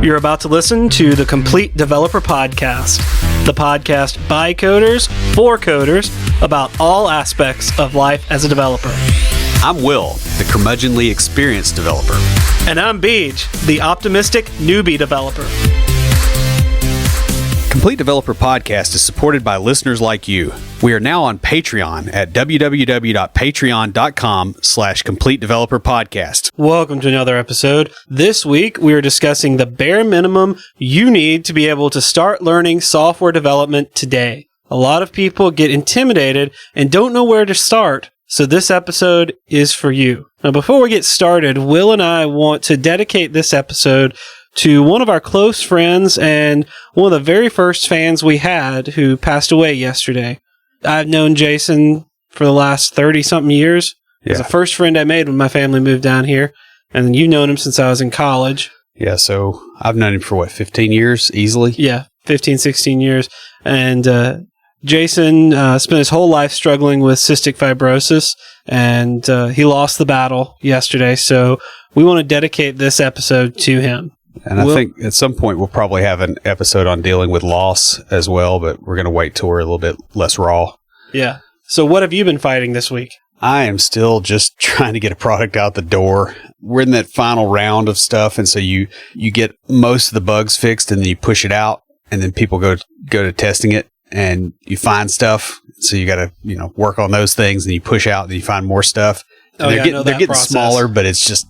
You're about to listen to the Complete Developer Podcast, the podcast by coders, for coders, about all aspects of life as a developer. I'm Will, the curmudgeonly experienced developer. And I'm Beej, the optimistic newbie developer. Complete Developer Podcast is supported by listeners like you. We are now on Patreon at www.patreon.com/Complete Developer Podcast. Welcome to another episode. This week, we are discussing the bare minimum you need to be able to start learning software development today. A lot of people get intimidated and don't know where to start, so this episode is for you. Now, before we get started, Will and I want to dedicate this episode to one of our close friends and one of the very first fans we had who passed away yesterday. I've known Jason for the last 30-something years. He was the first friend I made when my family moved down here. And you've known him since I was in college. Yeah, so I've known him for, 15 years, easily? Yeah, 15, 16 years. And Jason spent his whole life struggling with cystic fibrosis, and he lost the battle yesterday. So we want to dedicate this episode to him. And I think at some point we'll probably have an episode on dealing with loss as well, but we're going to wait till we're a little bit less raw. Yeah. So what have you been fighting this week? I am still just trying to get a product out the door. We're in that final round of stuff, and so you get most of the bugs fixed, and then you push it out, and then people go to testing it, and you find stuff. So you got to work on those things, and you push out, and then you find more stuff. They're getting smaller, but it's just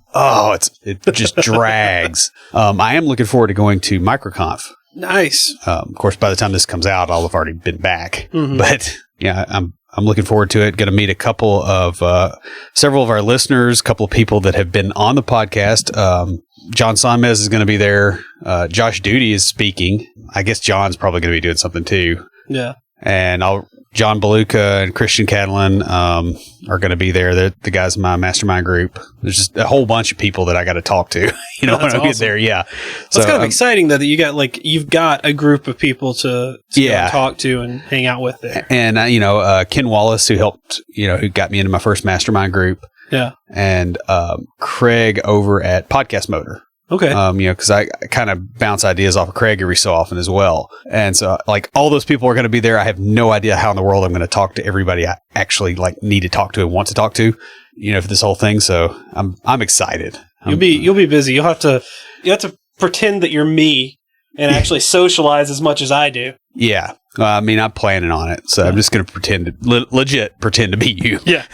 it just drags. I am looking forward to going to MicroConf. Nice. Of course, by the time this comes out, I'll have already been back. Mm-hmm. But yeah, I'm looking forward to it. Going to meet several of our listeners, a couple of people that have been on the podcast. John Sonmez is going to be there. Josh Duty is speaking. I guess John's probably going to be doing something too. Yeah. And John Beluca and Christian Catalan are going to be there. They're the guys in my mastermind group. There's just a whole bunch of people that I got to talk to. When I get there. Yeah, so it's kind of exciting that you've got a group of people to talk to and hang out with there. And Ken Wallace, who helped who got me into my first mastermind group. Yeah, and Craig over at Podcast Motor. Okay. Because I kind of bounce ideas off of Craig every so often as well. And so, all those people are going to be there. I have no idea how in the world I'm going to talk to everybody I actually, need to talk to and want to talk to, for this whole thing. So I'm excited. You'll be busy. You have to pretend that you're me and actually socialize as much as I do. Yeah. I'm planning on it. So I'm just going to legit pretend to be you. Yeah.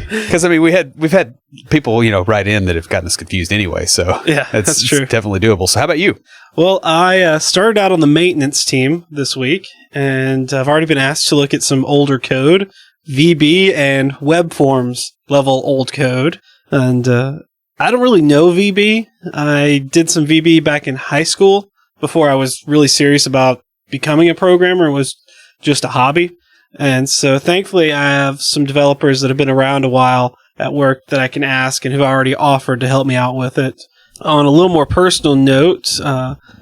Because we've had people write in that have gotten us confused anyway, so yeah, that's true. It's definitely doable. So how about you? Well, I started out on the maintenance team this week, and I've already been asked to look at some older code, VB and web forms level old code, and I don't really know VB. I did some VB back in high school before I was really serious about becoming a programmer. It was just a hobby. And so thankfully I have some developers that have been around a while at work that I can ask and who've already offered to help me out with it. On a little more personal note,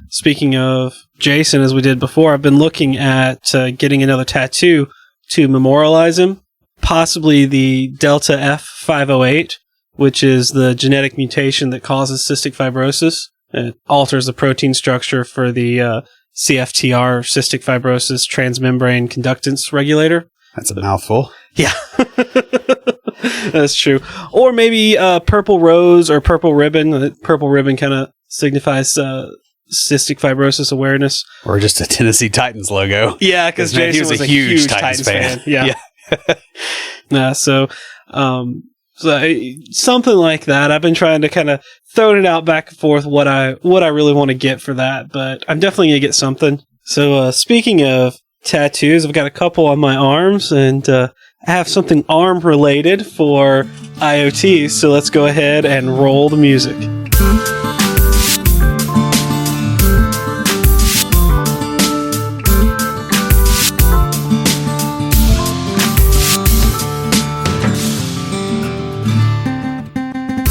speaking of Jason, as we did before, I've been looking at getting another tattoo to memorialize him, possibly the Delta F508, which is the genetic mutation that causes cystic fibrosis. It alters the protein structure for the CFTR, cystic fibrosis transmembrane conductance regulator. That's a mouthful. Yeah. That's true. Or maybe purple rose or purple ribbon. Purple ribbon kind of signifies cystic fibrosis awareness. Or just a Tennessee Titans logo. Yeah, because Jason was a huge Titans fan. Yeah. So something like that. I've been trying to kind of throw it out back and forth what I really want to get for that, but I'm definitely going to get something. So speaking of tattoos, I've got a couple on my arms, and I have something arm related for IoT, so let's go ahead and roll the music.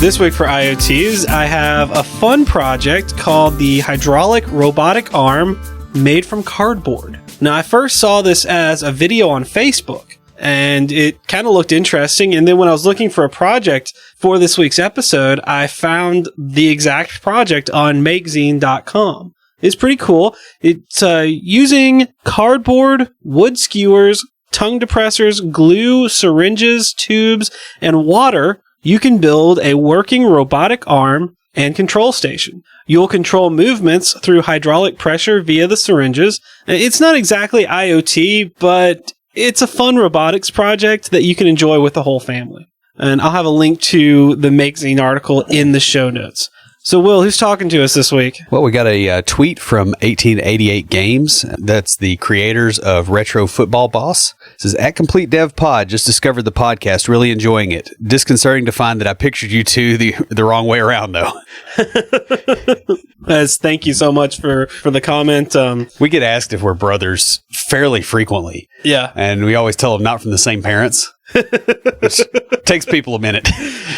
This week for IoTs, I have a fun project called the Hydraulic Robotic Arm Made from Cardboard. Now, I first saw this as a video on Facebook, and it kind of looked interesting. And then when I was looking for a project for this week's episode, I found the exact project on makezine.com. It's pretty cool. It's using cardboard, wood skewers, tongue depressors, glue, syringes, tubes, and water. You can build a working robotic arm and control station. You'll control movements through hydraulic pressure via the syringes. It's not exactly IoT, but it's a fun robotics project that you can enjoy with the whole family. And I'll have a link to the Makezine article in the show notes. So, Will, who's talking to us this week? Well, we got a tweet from 1888 Games. That's the creators of Retro Football Boss. It says, at Complete Dev Pod, just discovered the podcast, really enjoying it. Disconcerting to find that I pictured you two the wrong way around, though. Thank you so much for the comment. We get asked if we're brothers fairly frequently. Yeah. And we always tell them not from the same parents, which takes people a minute.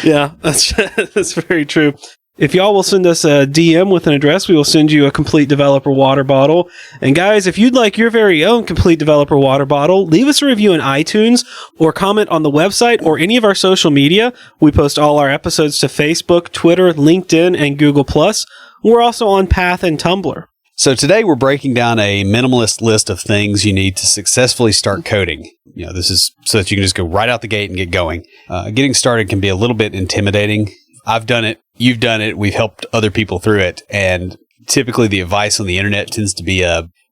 Yeah, that's very true. If y'all will send us a DM with an address, we will send you a Complete Developer water bottle. And guys, if you'd like your very own Complete Developer water bottle, leave us a review in iTunes or comment on the website or any of our social media. We post all our episodes to Facebook, Twitter, LinkedIn, and Google+. We're also on Path and Tumblr. So today we're breaking down a minimalist list of things you need to successfully start coding. You know, this is so that you can just go right out the gate and get going. Getting started can be a little bit intimidating. I've done it. You've done it. We've helped other people through it. And typically the advice on the internet tends to be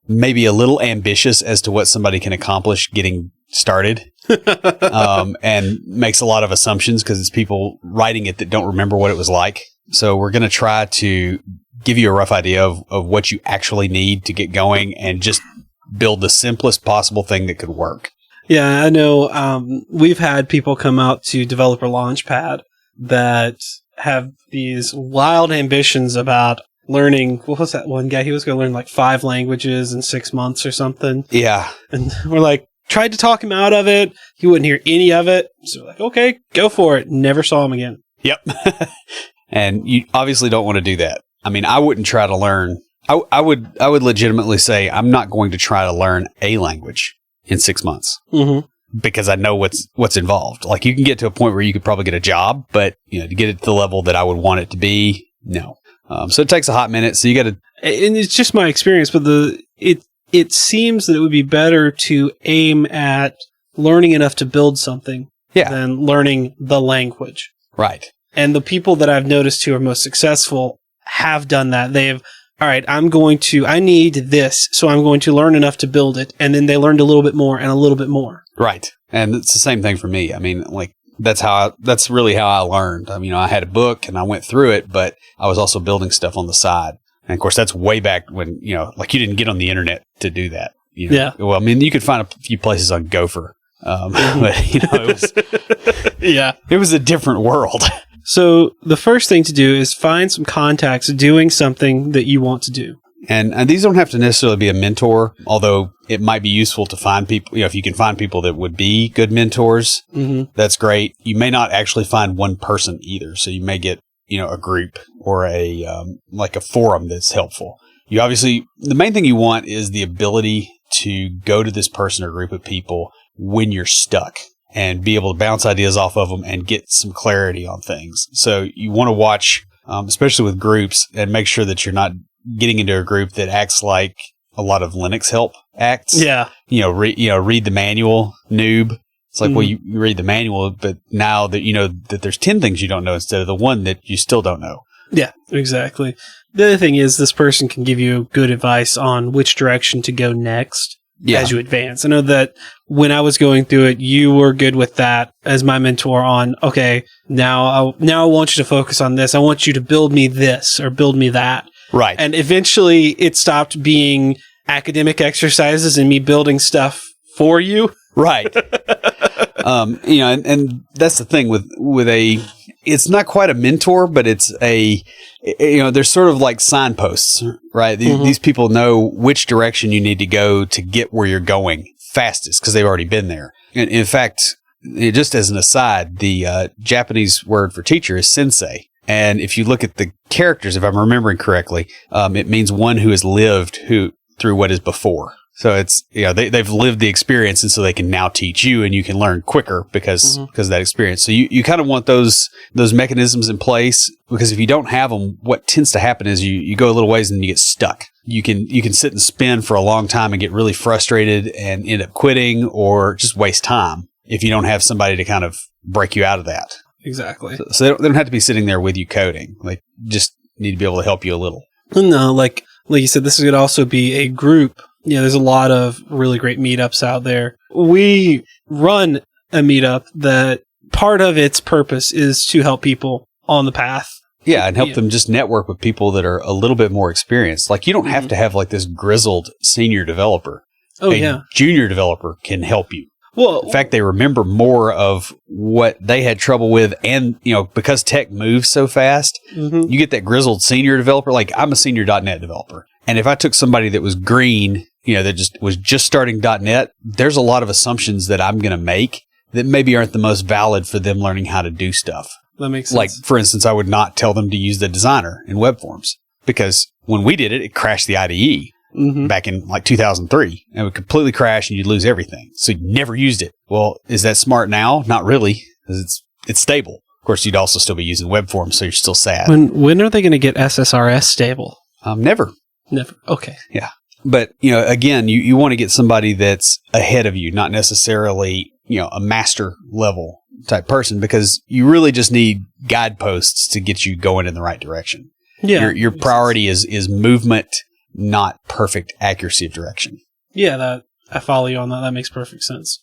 maybe a little ambitious as to what somebody can accomplish getting started. And makes a lot of assumptions because it's people writing it that don't remember what it was like. So we're going to try to give you a rough idea of what you actually need to get going and just build the simplest possible thing that could work. Yeah, I know. We've had people come out to Developer Launchpad that have these wild ambitions about learning. What was that one guy? He was going to learn like 5 languages in 6 months or something. Yeah. And we're like, tried to talk him out of it. He wouldn't hear any of it. So we're like, okay, go for it. Never saw him again. Yep. And you obviously don't want to do that. I mean, I wouldn't try to learn. I would legitimately say I'm not going to try to learn a language in 6 months. Mm-hmm. Because I know what's involved. Like you can get to a point where you could probably get a job, but to get it to the level that I would want it to be, no. So it takes a hot minute. So you got to, and it's just my experience, but it seems that it would be better to aim at learning enough to build something than learning the language. Right. And the people that I've noticed who are most successful have done that. They've, all right, I need this, so I'm going to learn enough to build it. And then they learned a little bit more and a little bit more. Right. And it's the same thing for me. I mean, like, that's really how I learned. I mean, I had a book and I went through it, but I was also building stuff on the side. And of course, that's way back when, like you didn't get on the internet to do that. Yeah. Well, I mean, you could find a few places on Gopher. But, it was, it was a different world. So the first thing to do is find some contacts doing something that you want to do. And these don't have to necessarily be a mentor, although it might be useful to find people, if you can find people that would be good mentors, that's great. You may not actually find one person either. So you may get, a group or like a forum that's helpful. You obviously, the main thing you want is the ability to go to this person or group of people when you're stuck and be able to bounce ideas off of them and get some clarity on things. So you want to watch, especially with groups, and make sure that you're not getting into a group that acts like a lot of Linux help acts. Yeah. Read the manual, noob. It's like, well, you read the manual, but now that you know that there's 10 things you don't know instead of the one that you still don't know. Yeah, exactly. The other thing is this person can give you good advice on which direction to go next as you advance. I know that when I was going through it, you were good with that as my mentor on, okay, now I want you to focus on this. I want you to build me this or build me that. Right. And eventually it stopped being academic exercises and me building stuff for you. Right. And that's the thing with it's not quite a mentor, but it's they're sort of like signposts, right? These people know which direction you need to go to get where you're going fastest because they've already been there. And in fact, just as an aside, the Japanese word for teacher is sensei. And if you look at the characters, if I'm remembering correctly, it means one who has lived through what is before. So it's, they've lived the experience, and so they can now teach you, and you can learn quicker because of that experience. So you kind of want those mechanisms in place, because if you don't have them, what tends to happen is you go a little ways and you get stuck. You can sit and spin for a long time and get really frustrated and end up quitting or just waste time if you don't have somebody to kind of break you out of that. Exactly. So they don't have to be sitting there with you coding. Like, just need to be able to help you a little. No, like you said, this could also be a group. There's a lot of really great meetups out there. We run a meetup that part of its purpose is to help people on the path. Yeah, and help them just network with people that are a little bit more experienced. Like, you don't have to have like this grizzled senior developer. A junior developer can help you. Well, in fact, they remember more of what they had trouble with. And, because tech moves so fast, you get that grizzled senior developer. Like, I'm a senior .NET developer. And if I took somebody that was green, that was just starting .NET, there's a lot of assumptions that I'm going to make that maybe aren't the most valid for them learning how to do stuff. That makes sense. Like, for instance, I would not tell them to use the designer in web forms, because when we did it, it crashed the IDE. Back in like 2003, and it would completely crash and you'd lose everything. So you never used it. Well, is that smart now? Not really, because it's stable. Of course, you'd also still be using web forms, so you're still sad. When are they going to get SSRS stable? Never. Okay. Yeah. But, again, you want to get somebody that's ahead of you, not necessarily, a master level type person, because you really just need guideposts to get you going in the right direction. Yeah. Your priority is movement, not perfect accuracy of direction. Yeah, I follow you on that. That makes perfect sense.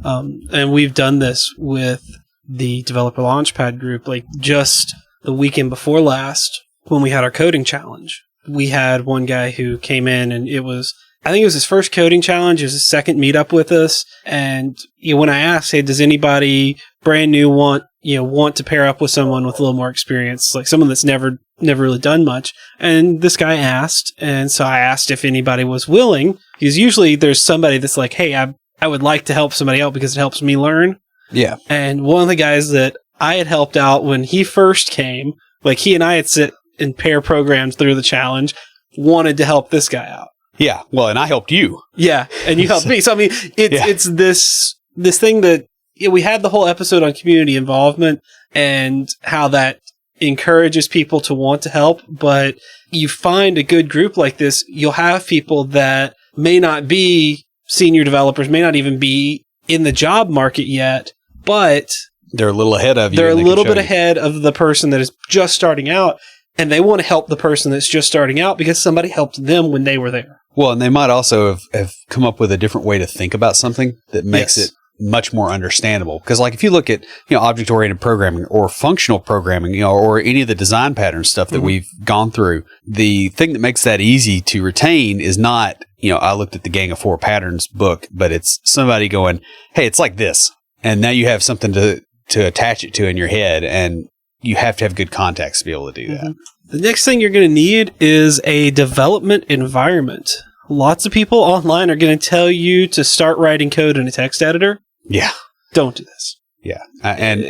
And we've done this with the Developer Launchpad group, like just the weekend before last when we had our coding challenge. We had one guy who came in, and I think it was his first coding challenge. It was his second meetup with us. And when I asked, hey, does anybody brand new want to pair up with someone with a little more experience, like someone that's never really done much? And this guy asked, and so I asked if anybody was willing, because usually there's somebody that's like, hey, I would like to help somebody out because it helps me learn. Yeah. And one of the guys that I had helped out when he first came, like he and I had sit and pair programs through the challenge, wanted to help this guy out. Yeah. Well, and I helped you. Yeah. And you helped me. So, I mean, it's this thing that we had the whole episode on community involvement and how that encourages people to want to help. But you find a good group like this, you'll have people that may not be senior developers, may not even be in the job market yet, but they're a little ahead of you. They're a little bit ahead of the person that is just starting out. And they want to help the person that's just starting out because somebody helped them when they were there. Well, and they might also have come up with a different way to think about something that makes it much more understandable. Because, like, if you look at object-oriented programming or functional programming, or any of the design pattern stuff that we've gone through, the thing that makes that easy to retain is not, I looked at the Gang of Four Patterns book, but it's somebody going, hey, it's like this. And now you have something to attach it to in your head, and you have to have good context to be able to do that. The next thing you're going to need is a development environment. Lots of people online are going to tell you to start writing code in a text editor. Yeah. Don't do this. Yeah. And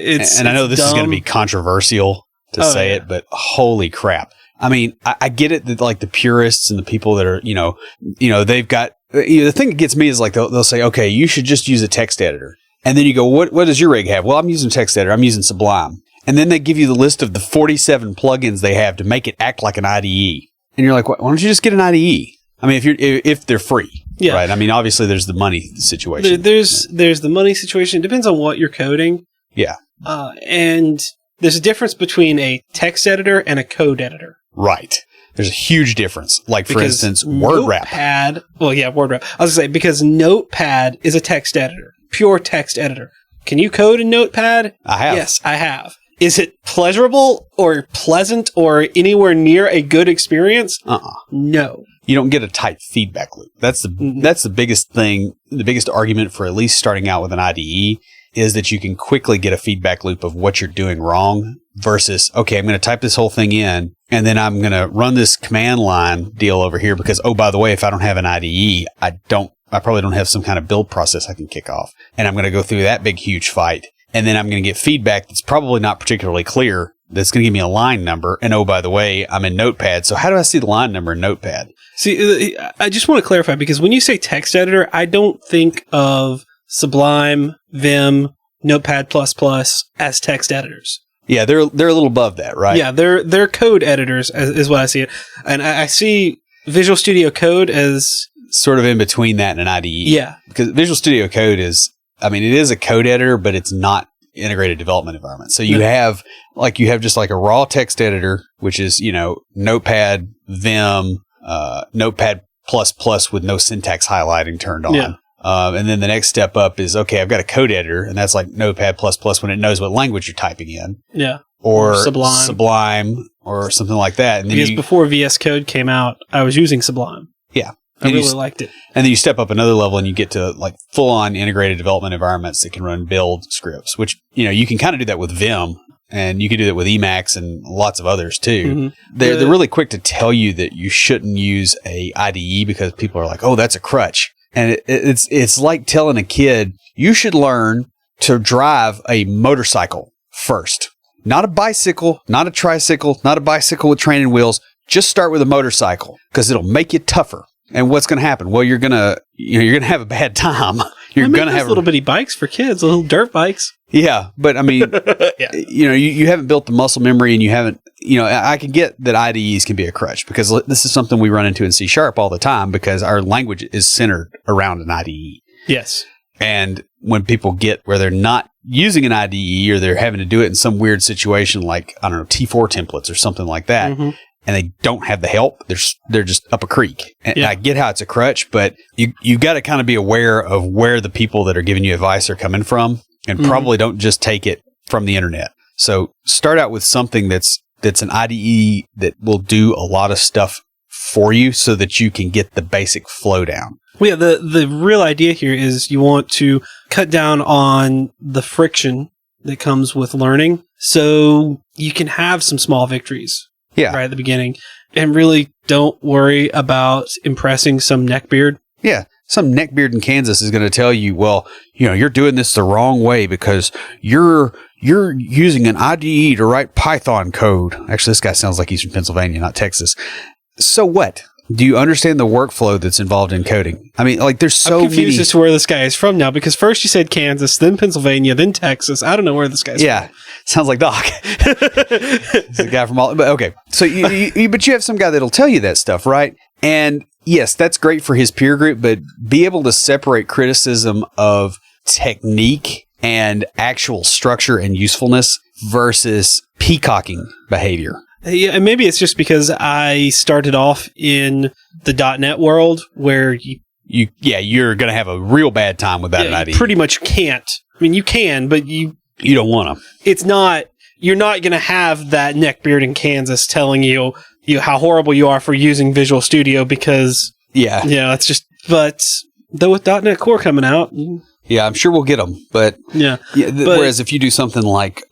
I know this is going to be controversial to say it, but holy crap. I mean, I get it that like the purists and the people that are, they've got, the thing that gets me is like they'll say, okay, you should just use a text editor. And then you go, what does your rig have? Well, I'm using text editor. I'm using Sublime. And then they give you the list of the 47 plugins they have to make it act like an IDE. And you're like, why don't you just get an IDE? I mean, if they're free, right? I mean, obviously there's the money situation. There's the money situation. It depends on what you're coding. Yeah. And there's a difference between a text editor and a code editor. Right. There's a huge difference. Like, for instance, WordWrap. WordWrap. I was going to say, because Notepad is a text editor, pure text editor. Can you code in Notepad? I have. Yes, I have. Is it pleasurable or pleasant or anywhere near a good experience? No. You don't get a tight feedback loop. That's the biggest thing. The biggest argument for at least starting out with an IDE is that you can quickly get a feedback loop of what you're doing wrong versus, okay, I'm going to type this whole thing in and then I'm going to run this command line deal over here because, oh, by the way, if I don't have an IDE, I probably don't have some kind of build process I can kick off. And I'm going to go through that big, huge fight. and then I'm going to get feedback that's probably not particularly clear. That's going to give me a line number. And oh, by the way, I'm in Notepad. So how do I see the line number in Notepad? See, I just want to clarify, because when you say text editor, I don't think of Sublime, Vim, Notepad++ as text editors. Yeah, they're a little above that, right? Yeah, they're code editors, is what I see it. And I see Visual Studio Code as sort of in between that and an IDE. Yeah. Because Visual Studio Code is, it is a code editor, but it's not integrated development environment. So you have just like a raw text editor, which is, Notepad, Vim, Notepad++ with no syntax highlighting turned on. Yeah. And then the next step up is, okay, I've got a code editor, and that's like Notepad++ when it knows what language you're typing in. Yeah. Or Sublime or something like that. And then because before VS Code came out, I was using Sublime. Yeah. I really liked it. And then you step up another level and you get to like full on integrated development environments that can run build scripts, which, you can kind of do that with Vim, and you can do that with Emacs and lots of others too. Mm-hmm. They're really quick to tell you that you shouldn't use a IDE because people are like, oh, that's a crutch. And it's like telling a kid, you should learn to drive a motorcycle first. Not a bicycle, not a tricycle, not a bicycle with training wheels. Just start with a motorcycle because it'll make you tougher. And what's going to happen? Well, you're going to have a bad time. You're going to have little bitty bikes for kids, little dirt bikes. Yeah, but yeah. You haven't built the muscle memory, and you haven't, I can get that IDEs can be a crutch because this is something we run into in C# all the time because our language is centered around an IDE. Yes. And when people get where they're not using an IDE or they're having to do it in some weird situation like, I don't know, T4 templates or something like that, mm-hmm. and they don't have the help, they're just up a creek. And I get how it's a crutch, but you got to kind of be aware of where the people that are giving you advice are coming from, and mm-hmm. probably don't just take it from the internet. So start out with something that's an IDE that will do a lot of stuff for you so that you can get the basic flow down. Well, yeah, the real idea here is you want to cut down on the friction that comes with learning so you can have some small victories right at the beginning and really don't worry about impressing some neckbeard. Yeah. Some neckbeard in Kansas is going to tell you, well, you're doing this the wrong way because you're using an IDE to write Python code. Actually, this guy sounds like he's from Pennsylvania, not Texas. So what? Do you understand the workflow that's involved in coding? There's so many. I'm confused as to where this guy is from now because first you said Kansas, then Pennsylvania, then Texas. I don't know where this guy's from. Yeah, sounds like Doc. It's a guy from all. But okay, so but you have some guy that'll tell you that stuff, right? And yes, that's great for his peer group, but be able to separate criticism of technique and actual structure and usefulness versus peacocking behavior. Yeah, and maybe it's just because I started off in the .NET world where you're going to have a real bad time without an IDE. You pretty much can't. You can, but you don't want to. It's not. You're not going to have that neckbeard in Kansas telling you how horrible you are for using Visual Studio because it's just. But though with .NET Core coming out. Yeah, I'm sure we'll get them, but whereas if you do something like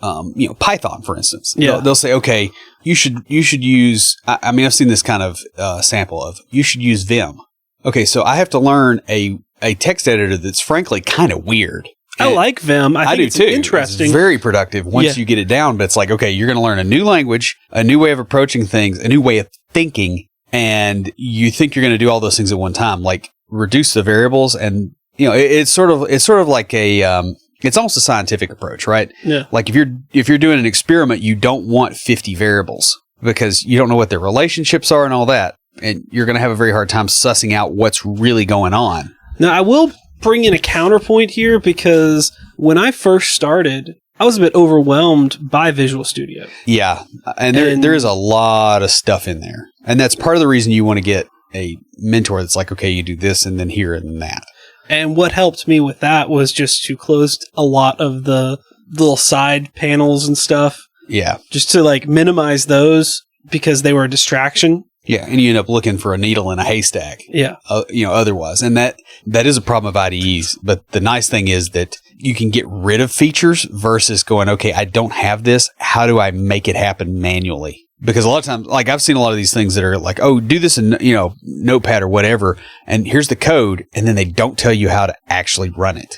Python, for instance, they'll say, okay, you should use. I've seen this kind of sample of you should use Vim. Okay, so I have to learn a text editor that's frankly kind of weird. I like Vim. I think do too. Interesting. It's very productive once you get it down, but it's like, okay, you're going to learn a new language, a new way of approaching things, a new way of thinking, and you think you're going to do all those things at one time, like reduce the variables and. It's sort of like it's almost a scientific approach, right? Yeah. Like if you're doing an experiment, you don't want 50 variables because you don't know what their relationships are and all that, and you're going to have a very hard time sussing out what's really going on. Now, I will bring in a counterpoint here because when I first started, I was a bit overwhelmed by Visual Studio. Yeah, and there is a lot of stuff in there, and that's part of the reason you want to get a mentor that's like, okay, you do this and then here and then that. And what helped me with that was just to close a lot of the little side panels and stuff. Yeah. Just to minimize those because they were a distraction. Yeah, and you end up looking for a needle in a haystack. Yeah. Otherwise. And that is a problem of IDEs. But the nice thing is that you can get rid of features versus going, okay, I don't have this. How do I make it happen manually? Because a lot of times, I've seen a lot of these things that are like, oh, do this in, Notepad or whatever, and here's the code, and then they don't tell you how to actually run it.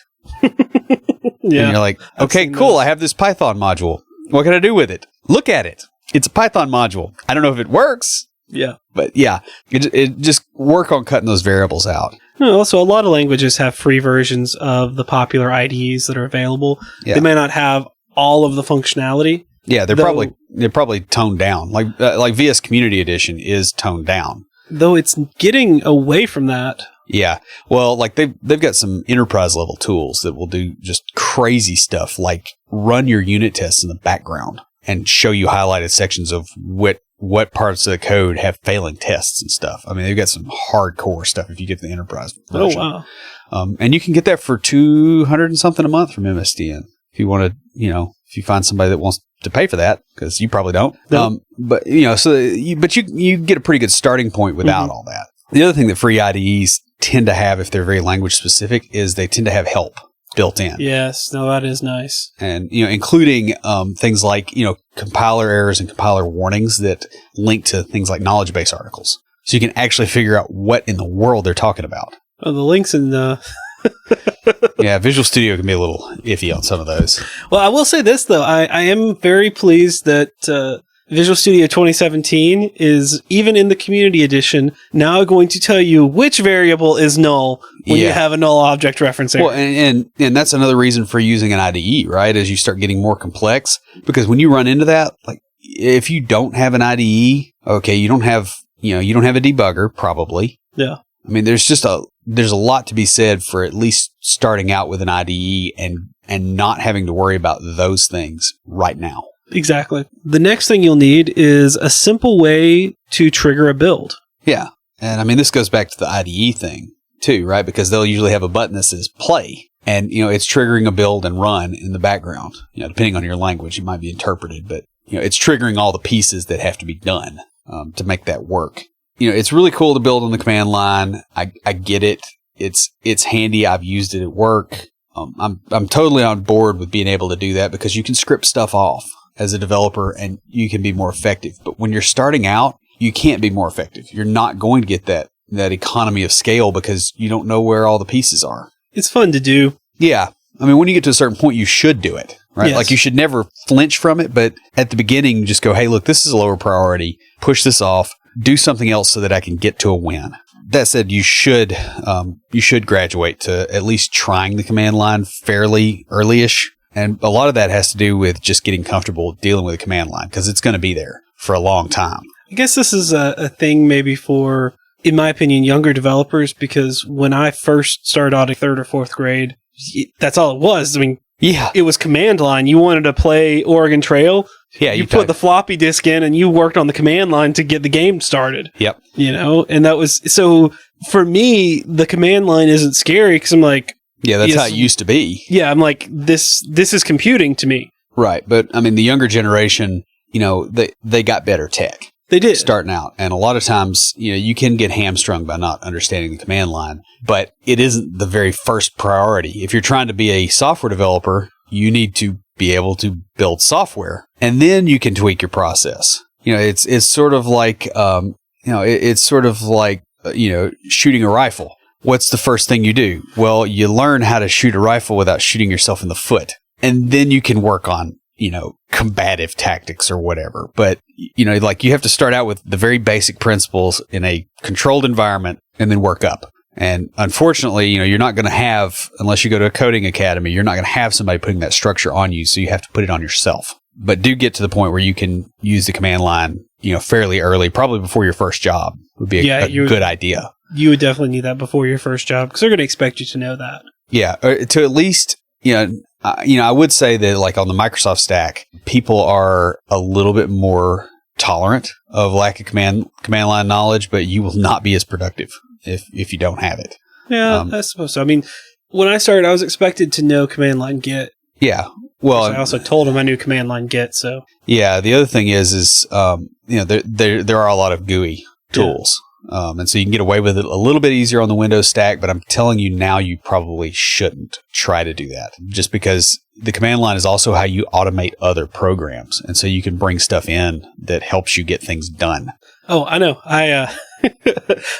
And you're like, okay, cool. I have this Python module. What can I do with it? Look at it. It's a Python module. I don't know if it works. Yeah. But yeah, it just work on cutting those variables out. Also, a lot of languages have free versions of the popular IDEs that are available. Yeah. They may not have all of the functionality. Yeah, they're probably toned down. Like VS Community Edition is toned down. Though it's getting away from that. Yeah. Well, like they've got some enterprise level tools that will do just crazy stuff, like run your unit tests in the background and show you highlighted sections of what parts of the code have failing tests and stuff. I mean, they've got some hardcore stuff if you get the enterprise version. Oh, wow. And you can get that for $200 and something a month from MSDN if you want to, if you find somebody that wants to pay for that, because you probably don't. No. But you get a pretty good starting point without all that. The other thing that free IDEs tend to have, if they're very language specific, is they tend to have help built in. Yes, no, that is nice. And, including things like, compiler errors and compiler warnings that link to things like knowledge base articles. So you can actually figure out what in the world they're talking about. Oh, the links in the... Yeah, Visual Studio can be a little iffy on some of those. Well, I will say this, though. I am very pleased that Visual Studio 2017 is, even in the Community Edition, now going to tell you which variable is null when you have a null object reference error. Well, and that's another reason for using an IDE, right? As you start getting more complex. Because when you run into that, like if you don't have an IDE, okay, you don't have a debugger, probably. Yeah. I mean, there's a lot to be said for at least starting out with an IDE and not having to worry about those things right now. Exactly. The next thing you'll need is a simple way to trigger a build. Yeah. And I mean, this goes back to the IDE thing too, right? Because they'll usually have a button that says play, and, it's triggering a build and run in the background. Depending on your language, it might be interpreted, but, it's triggering all the pieces that have to be done to make that work. It's really cool to build on the command line. I get it. It's handy. I've used it at work. I'm totally on board with being able to do that because you can script stuff off as a developer and you can be more effective. But when you're starting out, you can't be more effective. You're not going to get that economy of scale because you don't know where all the pieces are. It's fun to do. Yeah. I mean, when you get to a certain point, you should do it, right? Yes. Like you should never flinch from it. But at the beginning, just go, hey, look, this is a lower priority. Push this off. Do something else so that I can get to a win. That said, you should graduate to at least trying the command line fairly early-ish. And a lot of that has to do with just getting comfortable dealing with the command line because it's going to be there for a long time. I guess this is a thing maybe for, in my opinion, younger developers, because when I first started out in 3rd or 4th grade, that's all it was. I mean, yeah, it was command line. You wanted to play Oregon Trail. Yeah, you put the floppy disk in and you worked on the command line to get the game started. Yep. And that was, so for me, the command line isn't scary because I'm like, yeah, that's how it used to be. Yeah, I'm like, this is computing to me. Right. But I mean, the younger generation, they got better tech. They did. Starting out. And a lot of times, you can get hamstrung by not understanding the command line, but it isn't the very first priority. If you're trying to be a software developer, you need to be able to build software, and then you can tweak your process. It's sort of like, shooting a rifle. What's the first thing you do? Well, you learn how to shoot a rifle without shooting yourself in the foot, and then you can work on, combative tactics or whatever. But, you have to start out with the very basic principles in a controlled environment and then work up. And unfortunately, you're not going to have, unless you go to a coding academy, you're not going to have somebody putting that structure on you. So you have to put it on yourself. But do get to the point where you can use the command line, fairly early, probably before your first job would be a good idea. You would definitely need that before your first job because they're going to expect you to know that. Yeah. To at least, I would say that like on the Microsoft stack, people are a little bit more tolerant of lack of command line knowledge, but you will not be as productive if you don't have it. Yeah, I suppose so. I mean, when I started, I was expected to know command line get. Yeah. Well, I also told them I knew command line get. So yeah, the other thing is there are a lot of GUI tools, and so you can get away with it a little bit easier on the Windows stack. But I'm telling you now, you probably shouldn't try to do that, just because the command line is also how you automate other programs, and so you can bring stuff in that helps you get things done. Oh, I know. I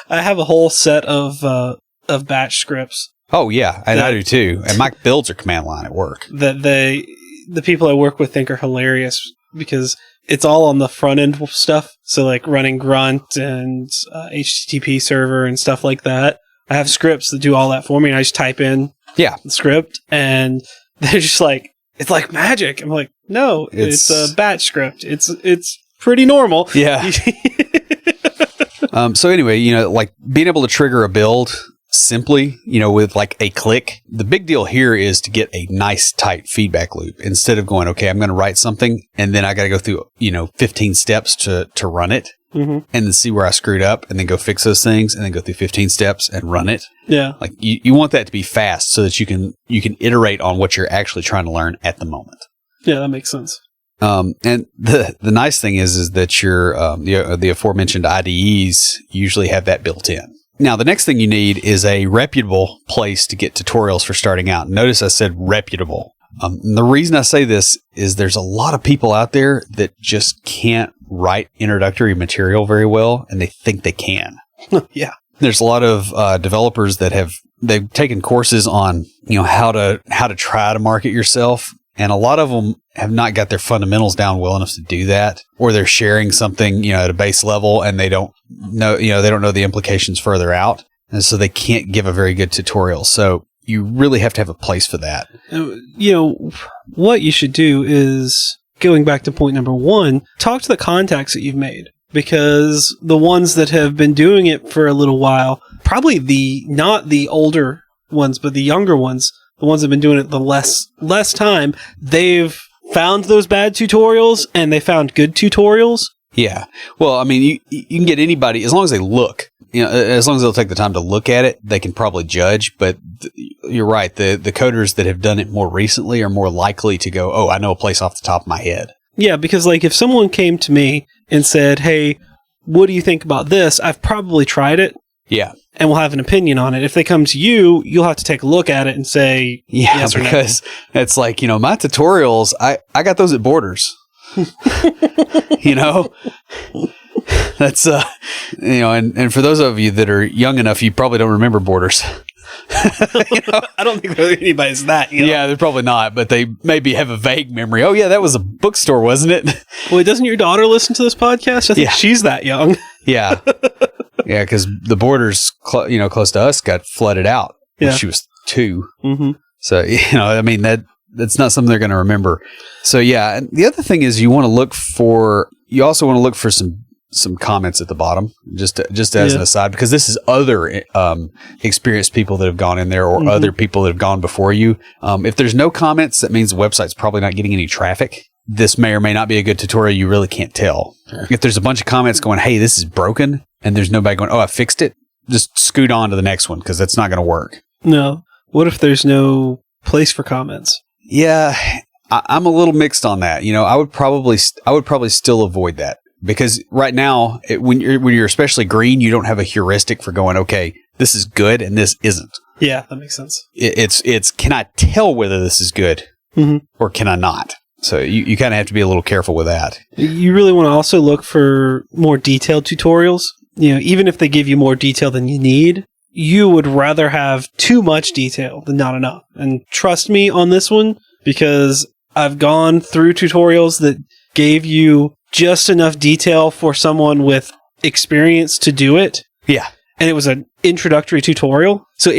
have a whole set of batch scripts Oh, yeah. And I do too. And my builds are command line at work. That the people I work with think are hilarious because it's all on the front end stuff. So like running Grunt and HTTP server and stuff like that. I have scripts that do all that for me, and I just type in the script, and they're just like, it's like magic. I'm like, no, it's a batch script. It's pretty normal. Yeah. So anyway, like being able to trigger a build simply, with like a click. The big deal here is to get a nice tight feedback loop instead of going, okay, I'm going to write something and then I got to go through, 15 steps to run it and then see where I screwed up and then go fix those things and then go through 15 steps and run it. Yeah. Like you want that to be fast so that you can iterate on what you're actually trying to learn at the moment. Yeah, that makes sense. And the nice thing is that your the aforementioned IDEs usually have that built in. Now, the next thing you need is a reputable place to get tutorials for starting out. Notice I said reputable. And the reason I say this is there's a lot of people out there that just can't write introductory material very well, and they think they can. Yeah. There's a lot of developers that they've taken courses on how to try to market yourself. And a lot of them have not got their fundamentals down well enough to do that, or they're sharing something, at a base level and they don't know, they don't know the implications further out. And so they can't give a very good tutorial. So you really have to have a place for that. What you should do is, going back to point number 1, talk to the contacts that you've made, because the ones that have been doing it for a little while, probably not the older ones, but the younger ones, the ones that have been doing it the less time, they've found those bad tutorials and they found good tutorials. Yeah. Well, I mean, you can get anybody, as long as they look, as long as they'll take the time to look at it, they can probably judge. But you're right. The coders that have done it more recently are more likely to go, oh, I know a place off the top of my head. Yeah, because like if someone came to me and said, hey, what do you think about this? I've probably tried it. Yeah. And we'll have an opinion on it. If they come to you, you'll have to take a look at it and say yes or no. Because it's like, my tutorials, I got those at Borders. That's, and for those of you that are young enough, you probably don't remember Borders. I don't think anybody's that. Yeah, they're probably not, but they maybe have a vague memory. Oh, yeah, that was a bookstore, wasn't it? Well, doesn't your daughter listen to this podcast? I think she's that young. Yeah. Yeah, because the Borders, close to us, got flooded out when she was 2. Mm-hmm. So, I mean, that's not something they're going to remember. So, yeah. And the other thing is you also want to look for some comments at the bottom, just as an aside, because this is other experienced people that have gone in there or other people that have gone before you. If there's no comments, that means the website's probably not getting any traffic. This may or may not be a good tutorial. You really can't tell. Sure. If there's a bunch of comments going, hey, this is broken, and there's nobody going, oh, I fixed it, just scoot on to the next one because that's not going to work. No. What if there's no place for comments? Yeah, I'm a little mixed on that. I would probably still avoid that because right now, when you're especially green, you don't have a heuristic for going, okay, this is good and this isn't. Yeah, that makes sense. It's can I tell whether this is good or can I not? So you kind of have to be a little careful with that. You really want to also look for more detailed tutorials. Even if they give you more detail than you need, you would rather have too much detail than not enough. And trust me on this one, because I've gone through tutorials that gave you just enough detail for someone with experience to do it. Yeah. And it was an introductory tutorial. So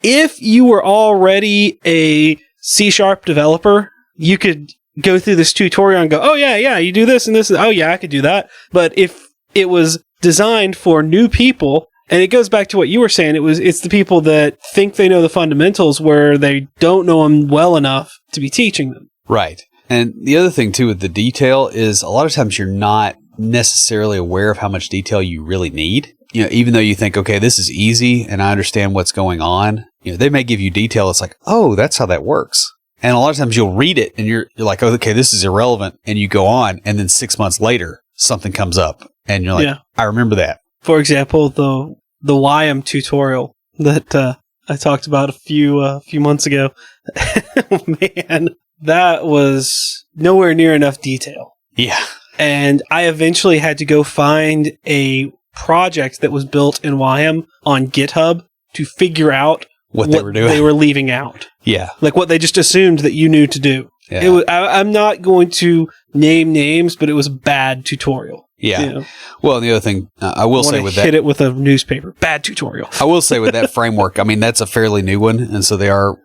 if you were already a C# developer, you could go through this tutorial and go, oh yeah, you do this and this. Oh yeah, I could do that. But if it was designed for new people, and it goes back to what you were saying, it's the people that think they know the fundamentals where they don't know them well enough to be teaching them. Right. And the other thing too with the detail is a lot of times you're not necessarily aware of how much detail you really need. Even though you think, okay, this is easy and I understand what's going on, they may give you detail. It's like, oh, that's how that works. And a lot of times you'll read it and you're like, oh, okay, this is irrelevant. And you go on and then 6 months later, something comes up and you're like, I remember that. For example, the YM tutorial that I talked about a few months ago. Man, that was nowhere near enough detail. Yeah. And I eventually had to go find a project that was built in YM on GitHub to figure out what they were doing. They were leaving out. Yeah. Like what they just assumed that you knew to do. Yeah. I'm not going to name names, but it was a bad tutorial. Yeah. You know? Well, and the other thing I will say with that, hit it with a newspaper. Bad tutorial. I will say with that framework, I mean, that's a fairly new one. And so they are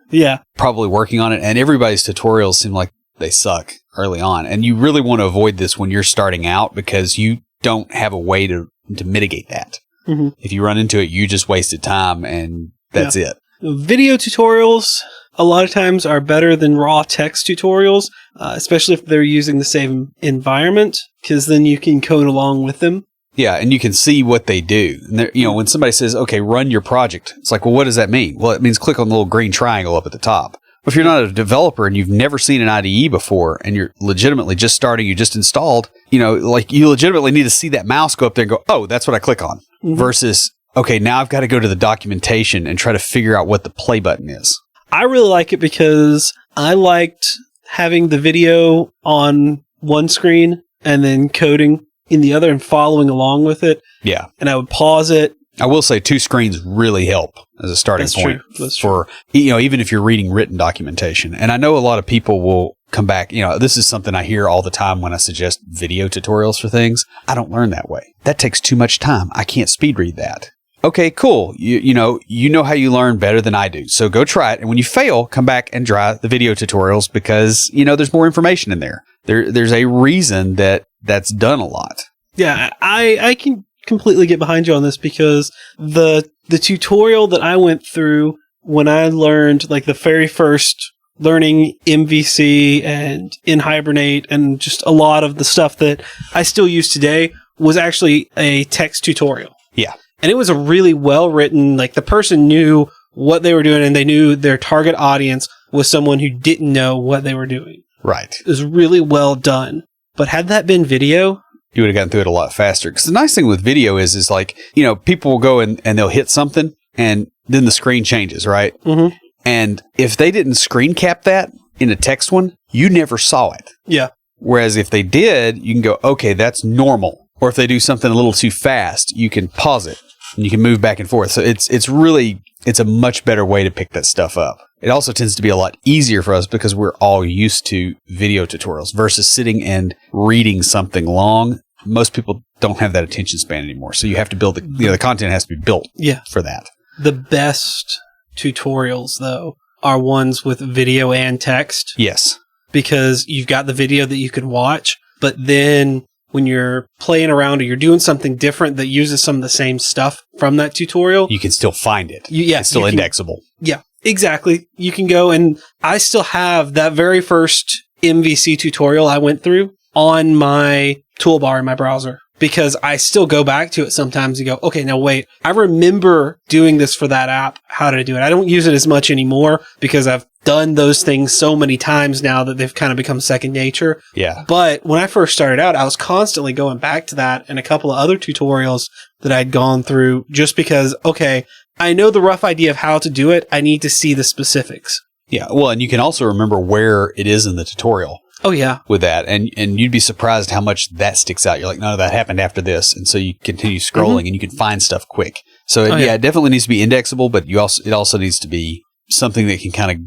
probably working on it. And everybody's tutorials seem like they suck early on. And you really want to avoid this when you're starting out because you don't have a way to mitigate that. Mm-hmm. If you run into it, you just wasted time and that's it. Video tutorials a lot of times are better than raw text tutorials, especially if they're using the same environment, because then you can code along with them. Yeah, and you can see what they do. And when somebody says, okay, run your project, it's like, well, what does that mean? Well, it means click on the little green triangle up at the top. If you're not a developer and you've never seen an IDE before and you're legitimately just starting, you just installed, like you legitimately need to see that mouse go up there and go, oh, that's what I click on. Mm-hmm. Versus, okay, now I've got to go to the documentation and try to figure out what the play button is. I really like it because I liked having the video on one screen and then coding in the other and following along with it. Yeah. And I would pause it. I will say 2 screens really help as a starting point for, even if you're reading written documentation. And I know a lot of people will come back, this is something I hear all the time when I suggest video tutorials for things. I don't learn that way. That takes too much time. I can't speed read that. Okay, cool. You know how you learn better than I do. So go try it. And when you fail, come back and try the video tutorials because, there's more information in there. There's a reason that's done a lot. Yeah, I can completely get behind you on this because the tutorial that I went through when I learned like the very first learning MVC and in Hibernate and just a lot of the stuff that I still use today was actually a text tutorial. Yeah. And it was a really well written, like the person knew what they were doing and they knew their target audience was someone who didn't know what they were doing. Right. It was really well done. But had that been video, you would have gotten through it a lot faster. Because the nice thing with video is like, people will go and they'll hit something and then the screen changes, right? Mm-hmm. And if they didn't screen cap that in a text one, you never saw it. Yeah. Whereas if they did, you can go, okay, that's normal. Or if they do something a little too fast, you can pause it and you can move back and forth. So it's a much better way to pick that stuff up. It also tends to be a lot easier for us because we're all used to video tutorials versus sitting and reading something long. Most people don't have that attention span anymore. So you have to build the content has to be built for that. The best tutorials though are ones with video and text. Yes. Because you've got the video that you can watch, but then when you're playing around or you're doing something different that uses some of the same stuff from that tutorial, you can still find it. It's still indexable. Yeah, exactly. You can go and I still have that very first MVC tutorial I went through on my toolbar in my browser because I still go back to it sometimes and go, okay, now wait, I remember doing this for that app. How did I do it? I don't use it as much anymore because I've done those things so many times now that they've kind of become second nature. Yeah. But when I first started out, I was constantly going back to that and a couple of other tutorials that I'd gone through just because, okay, I know the rough idea of how to do it. I need to see the specifics. Yeah. Well, and you can also remember where it is in the tutorial. Oh, yeah. With that. And you'd be surprised how much that sticks out. You're like, no, that happened after this. And so you continue scrolling and you can find stuff quick. So it definitely needs to be indexable, but it also needs to be something that can kind of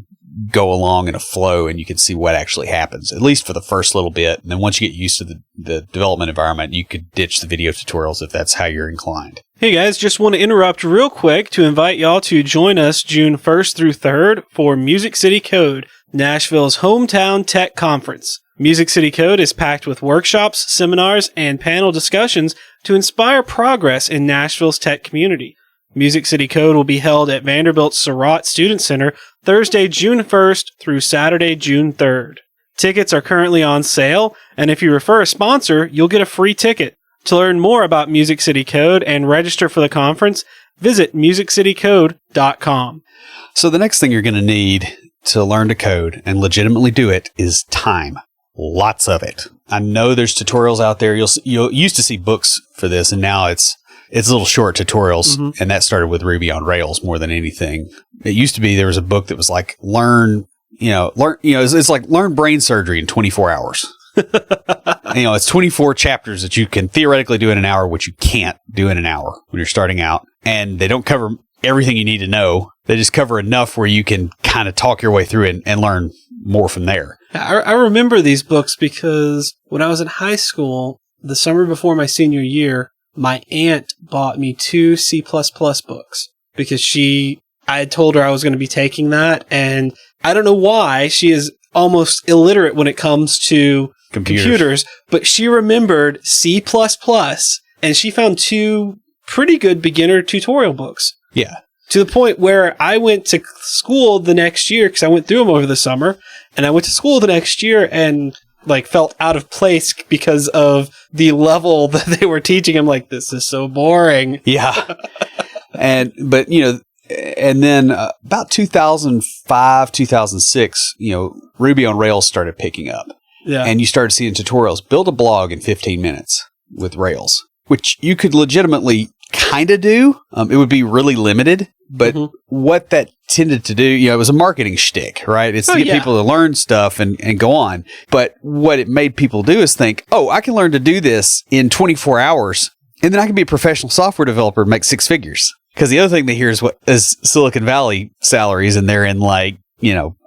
go along in a flow and you can see what actually happens, at least for the first little bit. And then once you get used to the development environment, you could ditch the video tutorials if that's how you're inclined. Hey guys, just want to interrupt real quick to invite y'all to join us June 1st through 3rd for Music City Code, Nashville's hometown tech conference. Music City Code is packed with workshops, seminars, and panel discussions to inspire progress in Nashville's tech community. Music City Code will be held at Vanderbilt's Surratt Student Center Thursday, June 1st through Saturday, June 3rd. Tickets are currently on sale, and if you refer a sponsor, you'll get a free ticket. To learn more about Music City Code and register for the conference, visit musiccitycode.com. So the next thing you're going to need to learn to code and legitimately do it is time. Lots of it. I know there's tutorials out there. You'll used to see books for this, and now it's little short tutorials, and that started with Ruby on Rails more than anything. It used to be there was a book that was like it's like learn brain surgery in 24 hours. It's 24 chapters that you can theoretically do in an hour, which you can't do in an hour when you're starting out. And they don't cover everything you need to know. They just cover enough where you can kind of talk your way through it and learn more from there. I remember these books because when I was in high school, the summer before my senior year, my aunt bought me 2 C++ books because I had told her I was going to be taking that. And I don't know why she is almost illiterate when it comes to computers, but she remembered C++ and she found 2 pretty good beginner tutorial books. Yeah. To the point where I went to school the next year, because I went through them over the summer, and I went to school the next year and like felt out of place because of the level that they were teaching. I'm like, this is so boring. Yeah. But then about 2005, 2006, Ruby on Rails started picking up. Yeah. And you started seeing tutorials. Build a blog in 15 minutes with Rails, which you could legitimately kind of do. It would be really limited. But what that tended to do, it was a marketing shtick, right? It's to get people to learn stuff and go on. But what it made people do is think, I can learn to do this in 24 hours, and then I can be a professional software developer and make 6 figures. Because the other thing they hear is Silicon Valley salaries, and they're in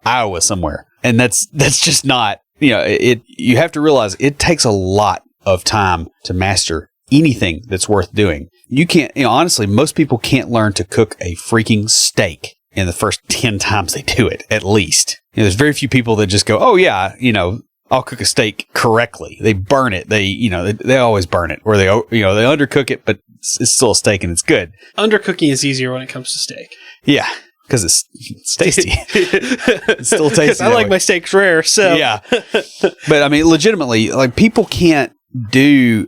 Iowa somewhere. And that's just not, you have to realize it takes a lot of time to master anything that's worth doing. You can't, honestly, most people can't learn to cook a freaking steak in the first 10 times they do it, at least. There's very few people that just go, I'll cook a steak correctly. They burn it. They always burn it, or they undercook it, but it's still a steak and it's good. Undercooking is easier when it comes to steak. Yeah. Because it's tasty. It's still tasty. I like my steaks rare, so. Yeah. But I mean, legitimately, people can't do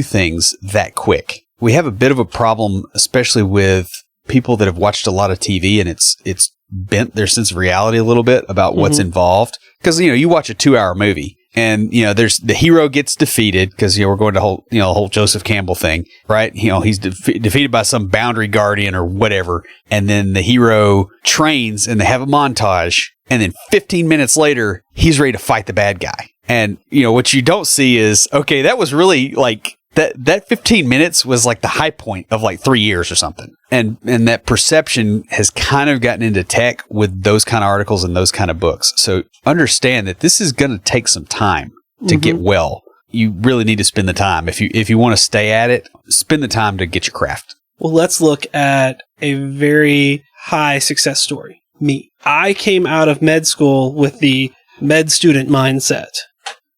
things that quick. We have a bit of a problem, especially with people that have watched a lot of TV, and it's bent their sense of reality a little bit about what's involved. Because, you watch a 2-hour movie, and, there's the hero gets defeated because, we're going to the whole Joseph Campbell thing, right? He's defeated by some boundary guardian or whatever. And then the hero trains and they have a montage. And then 15 minutes later, he's ready to fight the bad guy. And, what you don't see is, okay, that was really that 15 minutes was like the high point of 3 years or something. And that perception has kind of gotten into tech with those kind of articles and those kind of books. So understand that this is going to take some time to get well. You really need to spend the time. If you want to stay at it, spend the time to get your craft. Well, let's look at a very high success story. Me. I came out of med school with the med student mindset.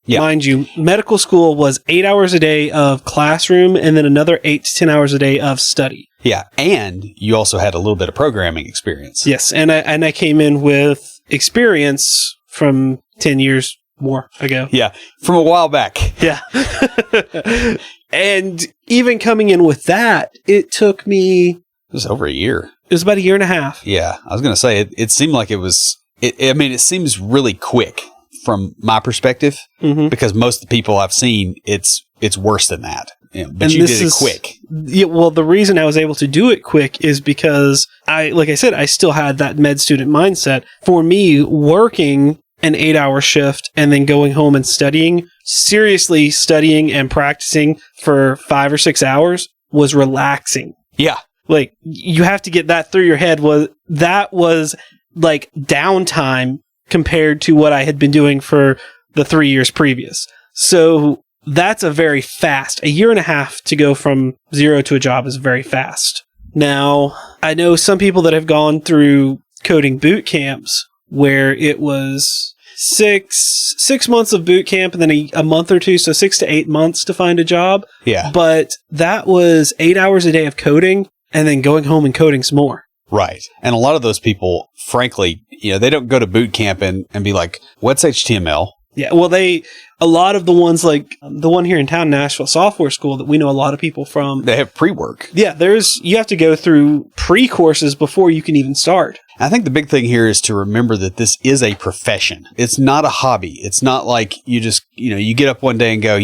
Yeah. Mind you, medical school was 8 hours a day of classroom and then another 8 to 10 hours a day of study. Yeah, and you also had a little bit of programming experience. Yes, and I came in with experience from 10 years more ago. Yeah, from a while back. Yeah. And even coming in with that, it took me... It was over a year. It was about a year and a half. Yeah, I was going to say, it seemed like it was... it seems really quick from my perspective, because most of the people I've seen, it's worse than that. But you did it quick. Yeah, well, the reason I was able to do it quick is because like I said, I still had that med student mindset. For me, working an 8-hour shift and then going home and seriously studying and practicing for 5 or 6 hours was relaxing. Yeah. You have to get that through your head. That was downtime compared to what I had been doing for the 3 years previous. So that's a year and a half to go from zero to a job is very fast. Now, I know some people that have gone through coding boot camps where it was six months of boot camp and then a month or two, so 6 to 8 months to find a job. Yeah. But that was 8 hours a day of coding and then going home and coding some more. Right. And a lot of those people, frankly, they don't go to boot camp and be like, what's HTML? Yeah, well, a lot of the ones like the one here in town, Nashville Software School, that we know a lot of people from. They have pre-work. Yeah, you have to go through pre-courses before you can even start. I think the big thing here is to remember that this is a profession. It's not a hobby. It's not like you just, you get up one day and go,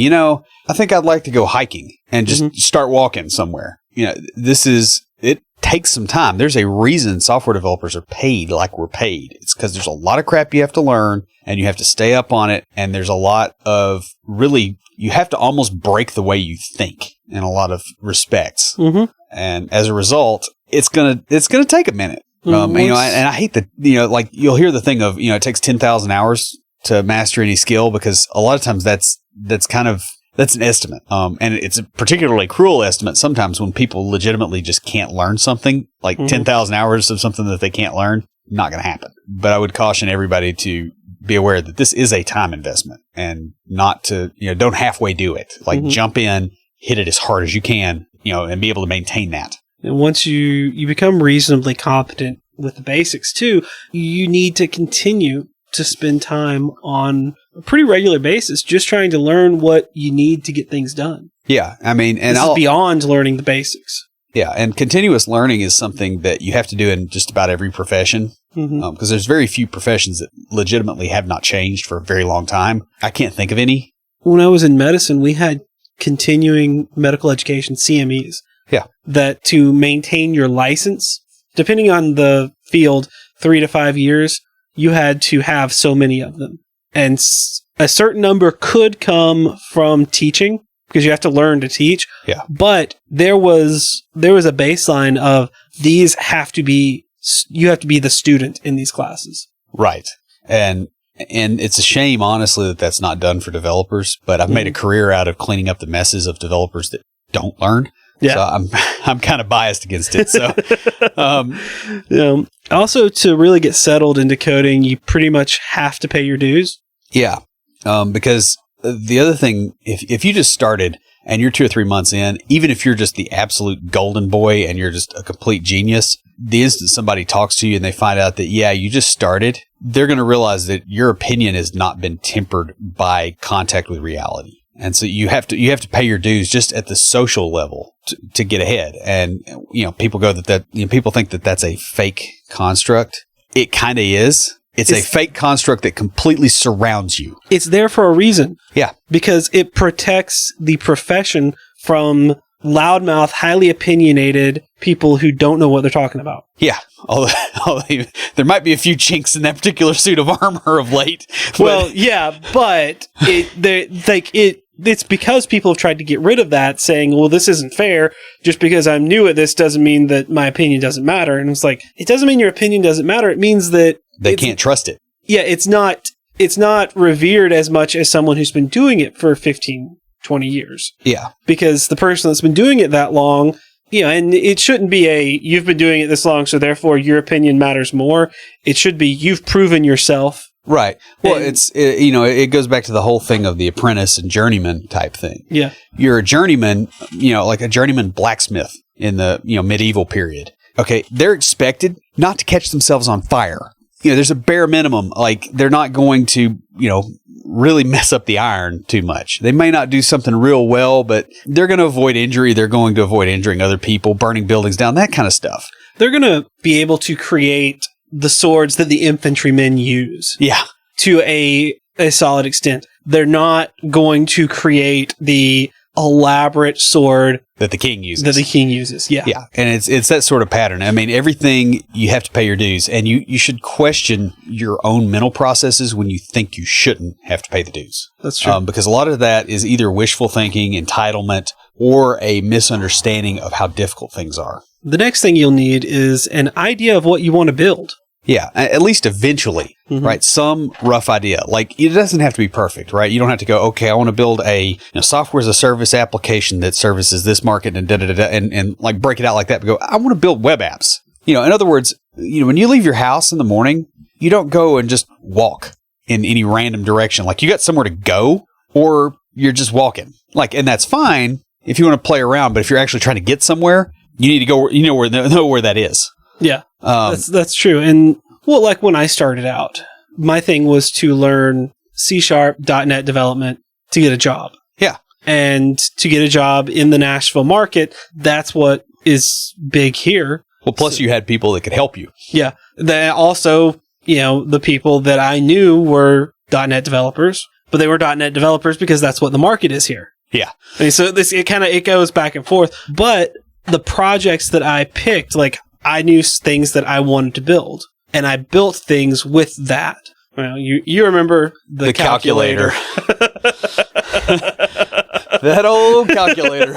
I think I'd like to go hiking and just start walking somewhere. It takes some time. There's a reason software developers are paid like we're paid. It's because there's a lot of crap you have to learn and you have to stay up on it. And there's a lot of you have to almost break the way you think in a lot of respects. And as a result, it's gonna take a minute. You know, and I hate that, you know, like you'll hear the thing of, you know, it takes 10,000 hours to master any skill, because a lot of times that's an estimate. And it's a particularly cruel estimate sometimes when people legitimately just can't learn something, like 10,000 hours of something that they can't learn. Not going to happen. But I would caution everybody to be aware that this is a time investment, and not to, you know, don't halfway do it. Like jump in, hit it as hard as you can, you know, and be able to maintain that. And once you become reasonably competent with the basics too, you need to continue to spend time on a pretty regular basis just trying to learn what you need to get things done. Yeah. I mean, and this is beyond learning the basics. Yeah. And continuous learning is something that you have to do in just about every profession, because there's very few professions that legitimately have not changed for a very long time. I can't think of any. When I was in medicine, we had continuing medical education, CMEs. Yeah. That to maintain your license, depending on the field, 3 to 5 years, you had to have so many of them. And a certain number could come from teaching, because you have to learn to teach. Yeah. But there was a baseline of these have to be, you have to be the student in these classes. Right. And it's a shame, honestly, that that's not done for developers. But I've made a career out of cleaning up the messes of developers that don't learn. Yeah. So I'm kind of biased against it. So, also to really get settled into coding, you pretty much have to pay your dues. Yeah. Because the other thing, if you just started and you're 2 or 3 months in, even if you're just the absolute golden boy and you're just a complete genius, the instant somebody talks to you and they find out that, yeah, you just started, they're going to realize that your opinion has not been tempered by contact with reality. And so you have to pay your dues just at the social level to get ahead. And, you know, people people think that that's a fake construct. It kind of is. It's a fake construct that completely surrounds you. It's there for a reason. Yeah. Because it protects the profession from loudmouth, highly opinionated people who don't know what they're talking about. Yeah. Although there might be a few chinks in that particular suit of armor of late. Well, yeah, but it's because people have tried to get rid of that, saying, well, this isn't fair. Just because I'm new at this doesn't mean that my opinion doesn't matter. And it's like, it doesn't mean your opinion doesn't matter. It means that they can't trust it. Yeah, it's not revered as much as someone who's been doing it for 15, 20 years. Yeah. Because the person that's been doing it that long, you know, and it shouldn't be you've been doing it this long, so therefore your opinion matters more. It should be, you've proven yourself. Right. Well, it goes back to the whole thing of the apprentice and journeyman type thing. Yeah. You're a journeyman, you know, like a journeyman blacksmith in the, you know, medieval period. Okay. They're expected not to catch themselves on fire. You know, there's a bare minimum, like they're not going to, you know, really mess up the iron too much. They may not do something real well, but they're going to avoid injury. They're going to avoid injuring other people, burning buildings down, that kind of stuff. They're going to be able to create the swords that the infantrymen use. Yeah. To a solid extent. They're not going to create the elaborate sword that the king uses. Yeah. Yeah. And it's that sort of pattern. I mean, everything you have to pay your dues, and you should question your own mental processes when you think you shouldn't have to pay the dues. That's true. Because a lot of that is either wishful thinking, entitlement, or a misunderstanding of how difficult things are. The next thing you'll need is an idea of what you want to build. Yeah, at least eventually, right? Some rough idea. Like, it doesn't have to be perfect, right? You don't have to go, okay, I want to build a software as a service application that services this market and like break it out like that. But go, I want to build web apps. You know, in other words, you know, when you leave your house in the morning, you don't go and just walk in any random direction. Like, you got somewhere to go, or you're just walking. Like, and that's fine if you want to play around. But if you're actually trying to get somewhere, you need to go. You know where that is. Yeah, that's true. And well, like when I started out, my thing was to learn C# .NET development to get a job. Yeah. And to get a job in the Nashville market, that's what is big here. Well, plus you had people that could help you. Yeah. That also, you know, the people that I knew were .NET developers, but they were .NET developers because that's what the market is here. Yeah. I mean, so it goes back and forth. But the projects that I picked, like, I knew things that I wanted to build, and I built things with that. Well, you remember the calculator. That old calculator.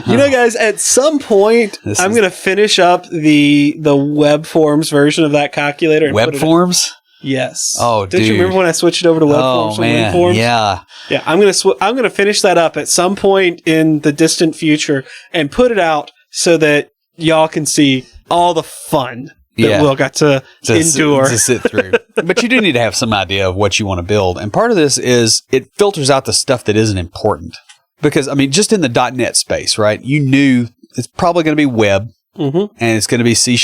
You know, guys, at some point, I'm going to finish up the web forms version of that calculator. And web forms? Yes. Oh, Don't you remember when I switched it over to web forms from man. WinForms? Yeah. Yeah, I'm gonna finish that up at some point in the distant future and put it out so that y'all can see all the fun that Will got to endure. To sit through. But you do need to have some idea of what you want to build. And part of this is it filters out the stuff that isn't important. Because, I mean, just in the .NET space, right, you knew it's probably going to be web and it's going to be C#.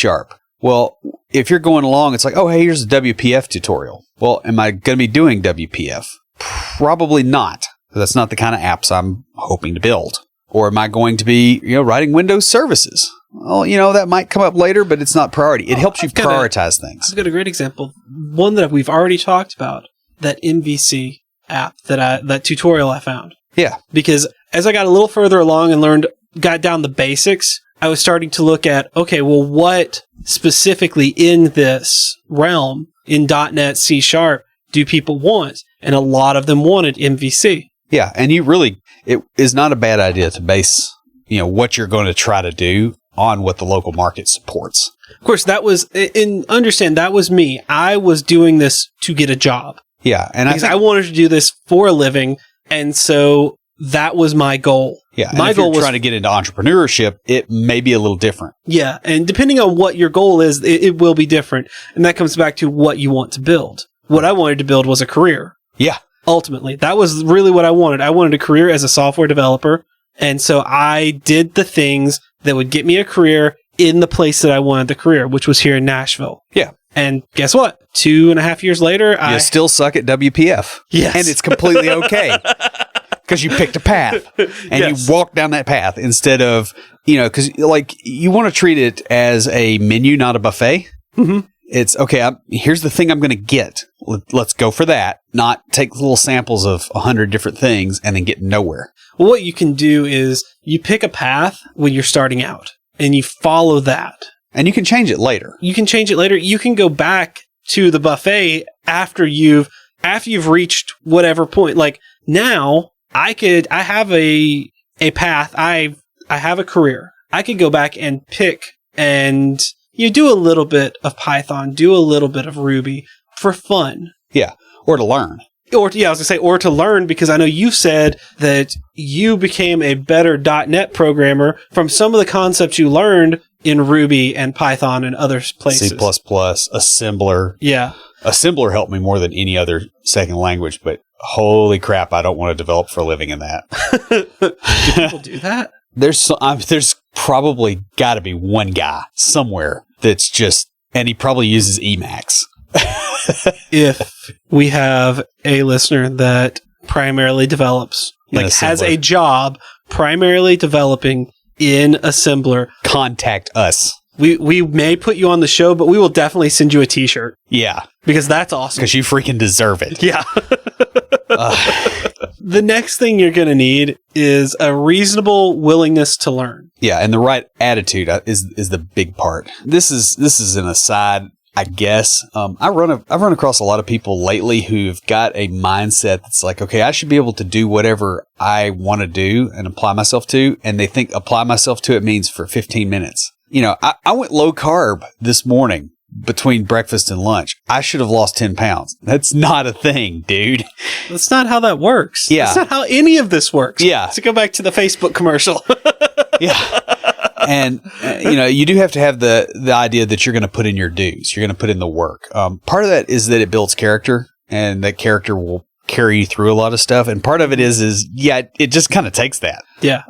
Well, if you're going along, it's like, oh, hey, here's a WPF tutorial. Well, am I going to be doing WPF? Probably not. That's not the kind of apps I'm hoping to build. Or am I going to be, writing Windows services? Well, that might come up later, but it's not priority. It helps you prioritize things. I've got a great example. One that we've already talked about, that MVC app, that tutorial I found. Yeah. Because as I got a little further along and got down the basics, I was starting to look at, okay, well, what specifically in this realm, in .NET C# do people want? And a lot of them wanted MVC. Yeah, and it is not a bad idea to base, what you're going to try to do on what the local market supports. Of course, that was me. I was doing this to get a job. Yeah, and I wanted to do this for a living, and so that was my goal. Yeah, my goal was trying to get into entrepreneurship. It may be a little different. Yeah, and depending on what your goal is, it will be different, and that comes back to what you want to build. What I wanted to build was a career. Yeah, ultimately, that was really what I wanted. I wanted a career as a software developer, and so I did the things that would get me a career in the place that I wanted the career, which was here in Nashville. Yeah. And guess what? 2.5 years later, I still suck at WPF. Yes. And it's completely okay. Because you picked a path and you walked down that path instead of, because you want to treat it as a menu, not a buffet. Mm-hmm. It's okay. Here's the thing I'm going to get. Let's go for that. Not take little samples of 100 different things and then get nowhere. Well, what you can do is you pick a path when you're starting out and you follow that. And you can change it later. You can go back to the buffet after you've reached whatever point. Like now, I have a path. I have a career. I could go back and pick and do a little bit of Python, do a little bit of Ruby for fun. Yeah, or to learn. Or to learn, because I know you said that you became a better .NET programmer from some of the concepts you learned in Ruby and Python and other places. C++, Assembler. Yeah. Assembler helped me more than any other second language, but holy crap, I don't want to develop for a living in that. Do people do that? There's probably got to be one guy somewhere that's just, and he probably uses Emacs. If we have a listener that primarily develops, has a job primarily developing in Assembler, contact us. We may put you on the show, but we will definitely send you a t-shirt. Yeah. Because that's awesome. Because you freaking deserve it. Yeah. The next thing you're going to need is a reasonable willingness to learn. Yeah, and the right attitude is the big part. This is an aside, I guess. I've run across a lot of people lately who've got a mindset that's like, okay, I should be able to do whatever I want to do and apply myself to, and they think apply myself to it means for 15 minutes. I went low carb this morning between breakfast and lunch. I should have lost 10 pounds. That's not a thing, dude. That's not how that works. Yeah. That's not how any of this works. Yeah. So go back to the Facebook commercial. Yeah. And, you do have to have the idea that you're going to put in your dues. You're going to put in the work. Part of that is that it builds character, and that character will carry you through a lot of stuff. And part of it is it just kind of takes that. Yeah.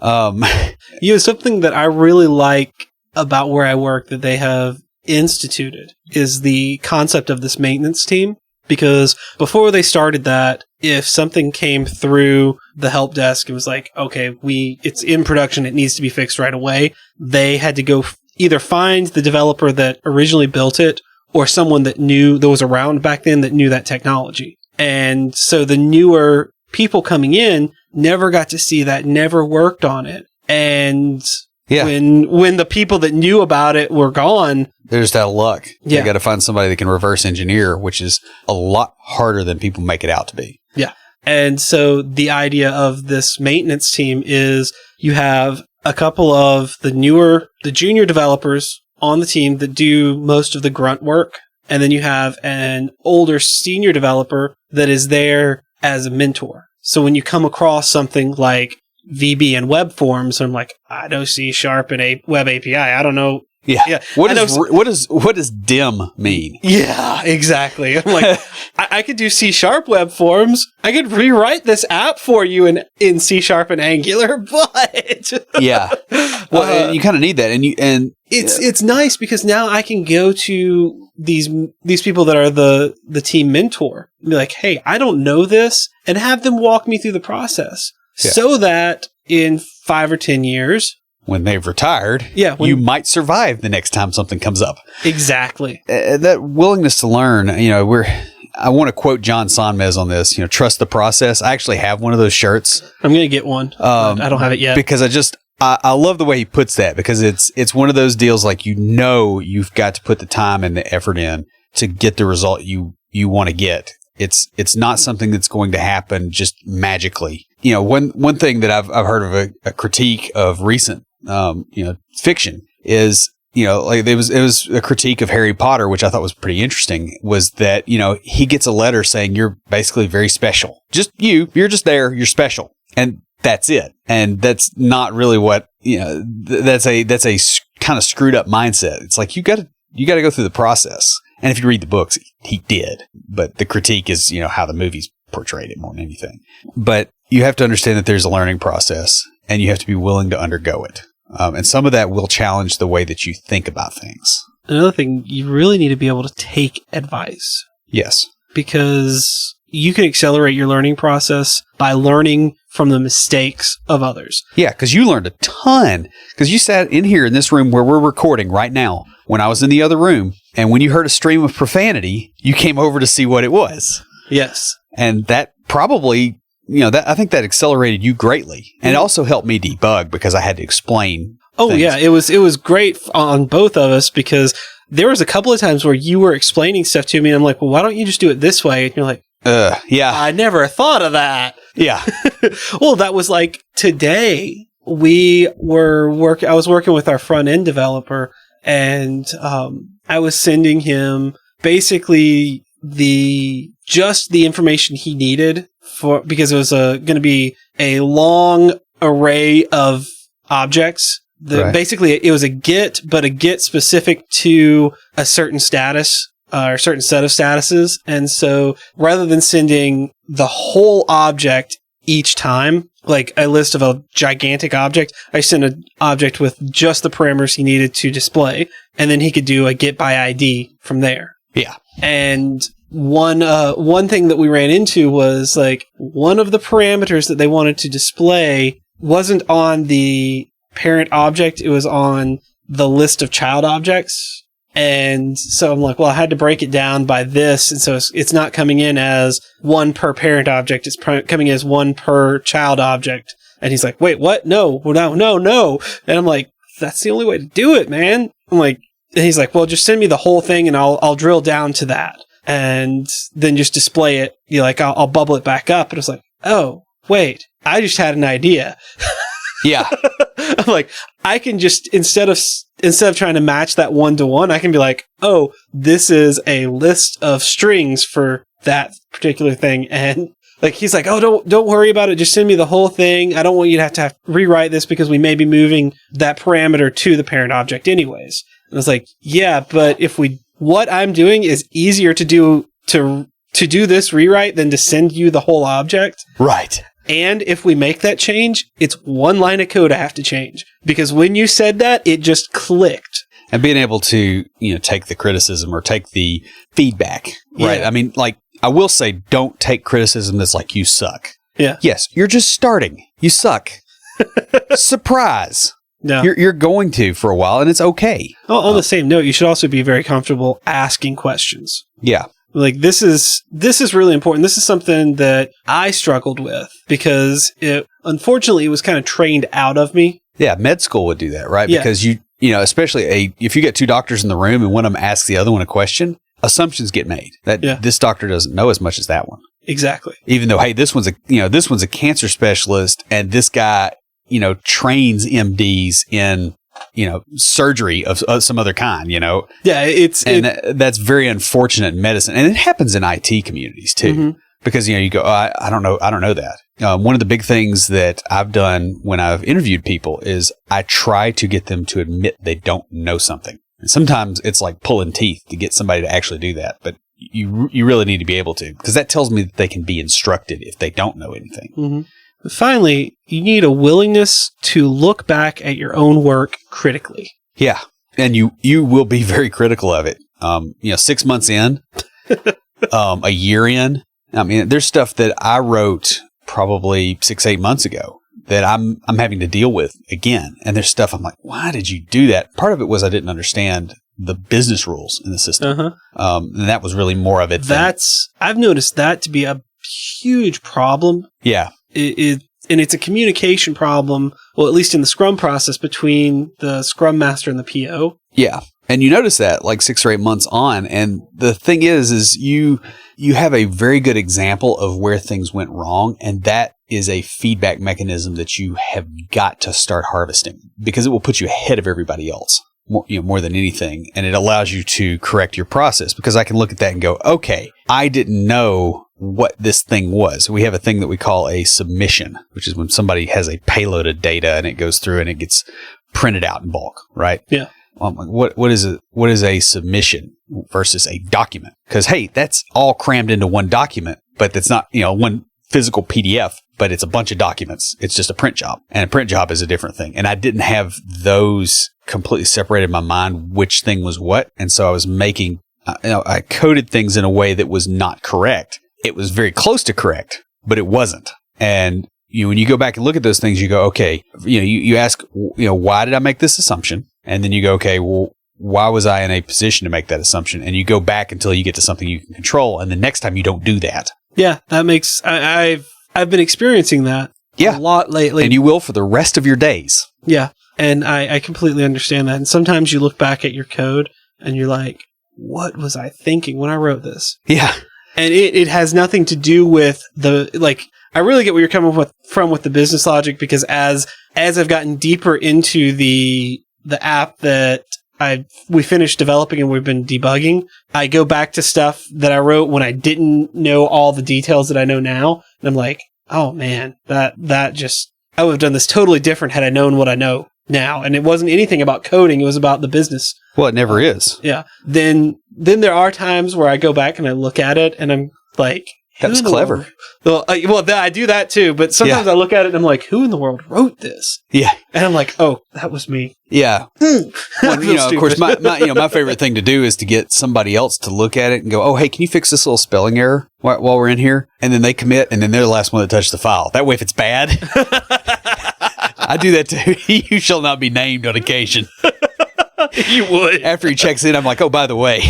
Something that I really like about where I work that they have instituted is the concept of this maintenance team. Because before they started that, if something came through the help desk, it was like, okay, it's in production, it needs to be fixed right away. They had to go either find the developer that originally built it or someone that was around back then that knew that technology. And so the newer people coming in never got to see that, never worked on it. And when the people that knew about it were gone, they're just out of luck. Yeah. They got to find somebody that can reverse engineer, which is a lot harder than people make it out to be. Yeah. And so the idea of this maintenance team is you have a couple of the junior developers on the team that do most of the grunt work. And then you have an older senior developer that is there as a mentor. So when you come across something like VB and web forms, I'm like, I know C# and a web API. I don't know. Yeah. What does dim mean? Yeah, exactly. I'm like, I could do C# web forms. I could rewrite this app for you in C# and Angular, but yeah. Well, you kind of need that, and it's nice because now I can go to these people that are the team mentor and be like, hey, I don't know this, and have them walk me through the process so that in 5 or 10 years, when they've retired, you might survive the next time something comes up. Exactly. That willingness to learn, I want to quote John Sonmez on this, trust the process. I actually have one of those shirts. I'm going to get one. I don't have it yet. Because I love the way he puts that, because it's one of those deals like, you've got to put the time and the effort in to get the result you want to get. It's not something that's going to happen just magically. One thing that I've heard of a critique of recent fiction is, like it was a critique of Harry Potter, which I thought was pretty interesting, was that, he gets a letter saying you're basically very special. Just you're just there, you're special. And that's it. And that's not really what, that's a kind of screwed up mindset. It's like, you got to go through the process. And if you read the books, he did. But the critique is, how the movies portrayed it more than anything. But you have to understand that there's a learning process, and you have to be willing to undergo it. And some of that will challenge the way that you think about things. Another thing, you really need to be able to take advice. Yes. Because you can accelerate your learning process by learning from the mistakes of others. Yeah, because you learned a ton. Because you sat in here in this room where we're recording right now, when I was in the other room, and when you heard a stream of profanity, you came over to see what it was. Yes. And that probably, I think that accelerated you greatly. And it also helped me debug, because I had to explain things. Yeah, it was great on both of us, because there was a couple of times where you were explaining stuff to me, and I'm like, well, why don't you just do it this way? And you're like, yeah. I never thought of that. Yeah. Well, that was like today. I was working with our front end developer, and I was sending him basically just the information he needed because it was going to be a long array of objects. Right. Basically, it was a get, but a get specific to a certain status or a certain set of statuses. And so rather than sending the whole object each time, like a list of a gigantic object, I sent an object with just the parameters he needed to display, and then he could do a get by ID from there. Yeah. And one thing that we ran into was like one of the parameters that they wanted to display wasn't on the parent object, it was on the list of child objects. And so I'm like, well, I had to break it down by this. And so it's not coming in as one per parent object. It's coming as one per child object. And he's like, wait, what? No. And I'm like, that's the only way to do it, man. I'm like, and he's like, well, just send me the whole thing and I'll drill down to that. And then just display it. I'll bubble it back up. And it's like, oh, wait, I just had an idea. Yeah. I'm like, I can just, instead of trying to match that 1-to-1, I can be like, oh, this is a list of strings for that particular thing. And like, he's like, oh, don't worry about it. Just send me the whole thing. I don't want you to have to rewrite this because we may be moving that parameter to the parent object anyways. And I was like, yeah, but what I'm doing is easier to do this rewrite than to send you the whole object. Right. And if we make that change, it's one line of code I have to change. Because when you said that, it just clicked. And being able to, take the criticism or take the feedback, right? Yeah. I mean, like, I will say, don't take criticism that's like, you suck. Yeah. Yes, you're just starting. You suck. Surprise. No. You're going to for a while, and it's okay. On the same note, you should also be very comfortable asking questions. Yeah. Like, this is really important. This is something that I struggled with because unfortunately, it was kind of trained out of me. Yeah, med school would do that, right? Yeah. Because especially if you get two doctors in the room and one of them asks the other one a question, assumptions get made that this doctor doesn't know as much as that one. Exactly. Even though, hey, this one's a cancer specialist, and this guy trains MDs in, surgery of some other kind, Yeah, that's very unfortunate in medicine. And it happens in IT communities too, Mm-hmm. because, you go, I don't know that. One of the big things that I've done when I've interviewed people is I try to get them to admit they don't know something. And sometimes it's like pulling teeth to get somebody to actually do that. But you really need to be able to, because that tells me that they can be instructed if they don't know anything. Mm-hmm. But finally, you need a willingness to look back at your own work critically. Yeah. And you will be very critical of it. 6 months in, a year in. I mean, there's stuff that I wrote probably 6-8 months ago that I'm having to deal with again. And there's stuff I'm like, why did you do that? Part of it was I didn't understand the business rules in the system. Uh-huh. And that was really more of it. I've noticed that to be a huge problem. Yeah. And it's a communication problem, well, at least in the Scrum process, between the Scrum Master and the PO. Yeah. And you notice that like 6 or 8 months on. And the thing is you have a very good example of where things went wrong. And that is a feedback mechanism that you have got to start harvesting, because it will put you ahead of everybody else more than anything. And it allows you to correct your process, because I can look at that and go, okay, I didn't know what this thing was. We have a thing that we call a submission, which is when somebody has a payload of data and it goes through and it gets printed out in bulk, right? Yeah. What is a submission versus a document? Because, hey, that's all crammed into one document, but that's not, one physical PDF, but it's a bunch of documents. It's just a print job, and a print job is a different thing. And I didn't have those completely separated in my mind, which thing was what. And so I was making, I coded things in a way that was not correct. It was very close to correct, but it wasn't. And when you go back and look at those things, you go, okay, you ask, why did I make this assumption? And then you go, okay, well, why was I in a position to make that assumption? And you go back until you get to something you can control. And the next time you don't do that. Yeah, that makes, I've been experiencing that a lot lately. And you will for the rest of your days. Yeah. And I completely understand that. And sometimes you look back at your code and you're like, what was I thinking when I wrote this? Yeah. And it has nothing to do with I really get where you're coming from with the business logic, because as I've gotten deeper into the app that we finished developing and we've been debugging, I go back to stuff that I wrote when I didn't know all the details that I know now. And I'm like, oh man, I would have done this totally different had I known what I know now. And it wasn't anything about coding. It was about the business. Well, it never is. Yeah. Then there are times where I go back and I look at it and I'm like, that was clever. I do that too. But sometimes I look at it and I'm like, who in the world wrote this? Yeah. And I'm like, oh, that was me. Yeah. Well, of course, my favorite thing to do is to get somebody else to look at it and go, oh, hey, can you fix this little spelling error while we're in here? And then they commit, and then they're the last one that touched the file. That way, if it's bad, I do that too. You shall not be named on occasion. You would. After he checks in, I'm like, oh, by the way.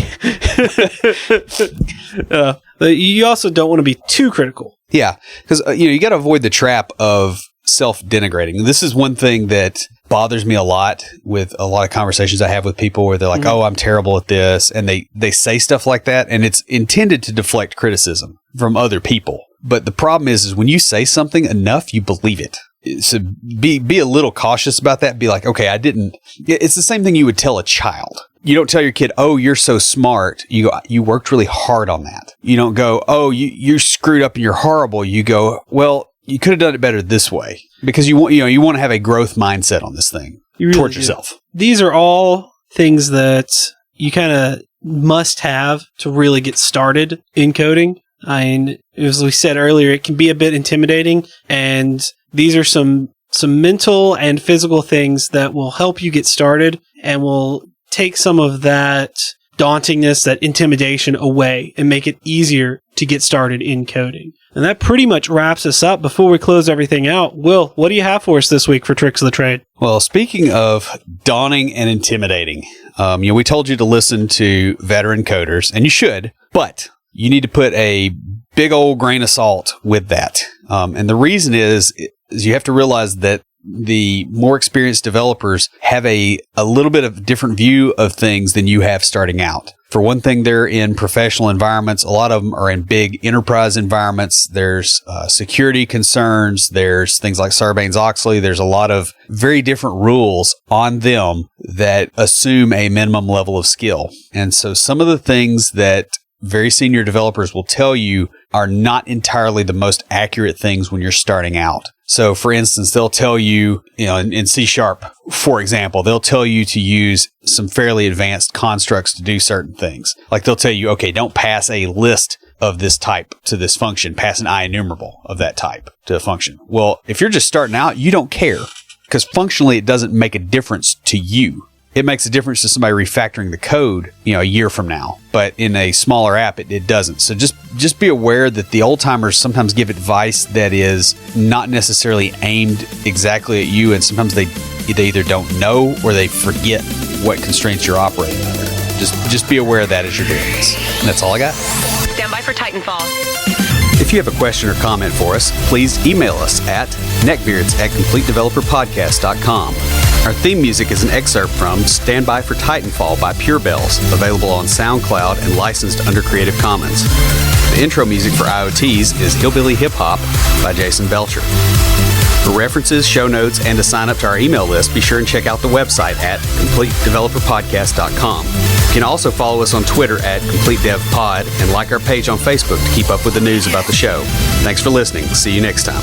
But you also don't want to be too critical. Yeah, because you got to avoid the trap of self-denigrating. This is one thing that bothers me a lot with a lot of conversations I have with people where they're like, oh, I'm terrible at this. And they say stuff like that, and it's intended to deflect criticism from other people. But the problem is when you say something enough, you believe it. So be a little cautious about that. Be like, okay, it's the same thing you would tell a child. You don't tell your kid, oh, you're so smart. You go, you worked really hard on that. You don't go, oh, you're screwed up and you're horrible. You go, well, you could have done it better this way, because you want to have a growth mindset on this thing towards yourself. These are all things that you kind of must have to really get started in coding. And as we said earlier, it can be a bit intimidating, and these are some mental and physical things that will help you get started and will take some of that dauntingness, that intimidation away, and make it easier to get started in coding. And that pretty much wraps us up. Before we close everything out, Will, what do you have for us this week for Tricks of the Trade? Well, speaking of daunting and intimidating, we told you to listen to veteran coders, and you should, but you need to put a big old grain of salt with that. And the reason is you have to realize that the more experienced developers have a little bit of different view of things than you have starting out. For one thing, they're in professional environments. A lot of them are in big enterprise environments. There's security concerns. There's things like Sarbanes-Oxley. There's a lot of very different rules on them that assume a minimum level of skill. And so some of the things that very senior developers will tell you are not entirely the most accurate things when you're starting out. So, for instance, they'll tell you, in C#, for example, they'll tell you to use some fairly advanced constructs to do certain things. Like they'll tell you, okay, don't pass a list of this type to this function. Pass an IEnumerable of that type to a function. Well, if you're just starting out, you don't care because functionally it doesn't make a difference to you. It makes a difference to somebody refactoring the code, a year from now. But in a smaller app, it doesn't. So just be aware that the old timers sometimes give advice that is not necessarily aimed exactly at you, and sometimes they either don't know or they forget what constraints you're operating under. Just be aware of that as you're doing this. And that's all I got. Stand by for Titanfall. If you have a question or comment for us, please email us at neckbeards@completedeveloperpodcast.com. Our theme music is an excerpt from Stand By for Titanfall by Pure Bells, available on SoundCloud and licensed under Creative Commons. The intro music for IoTs is Hillbilly Hip Hop by Jason Belcher. For references, show notes, and to sign up to our email list, be sure and check out the website at CompleteDeveloperPodcast.com. You can also follow us on Twitter at CompleteDevPod and like our page on Facebook to keep up with the news about the show. Thanks for listening. See you next time.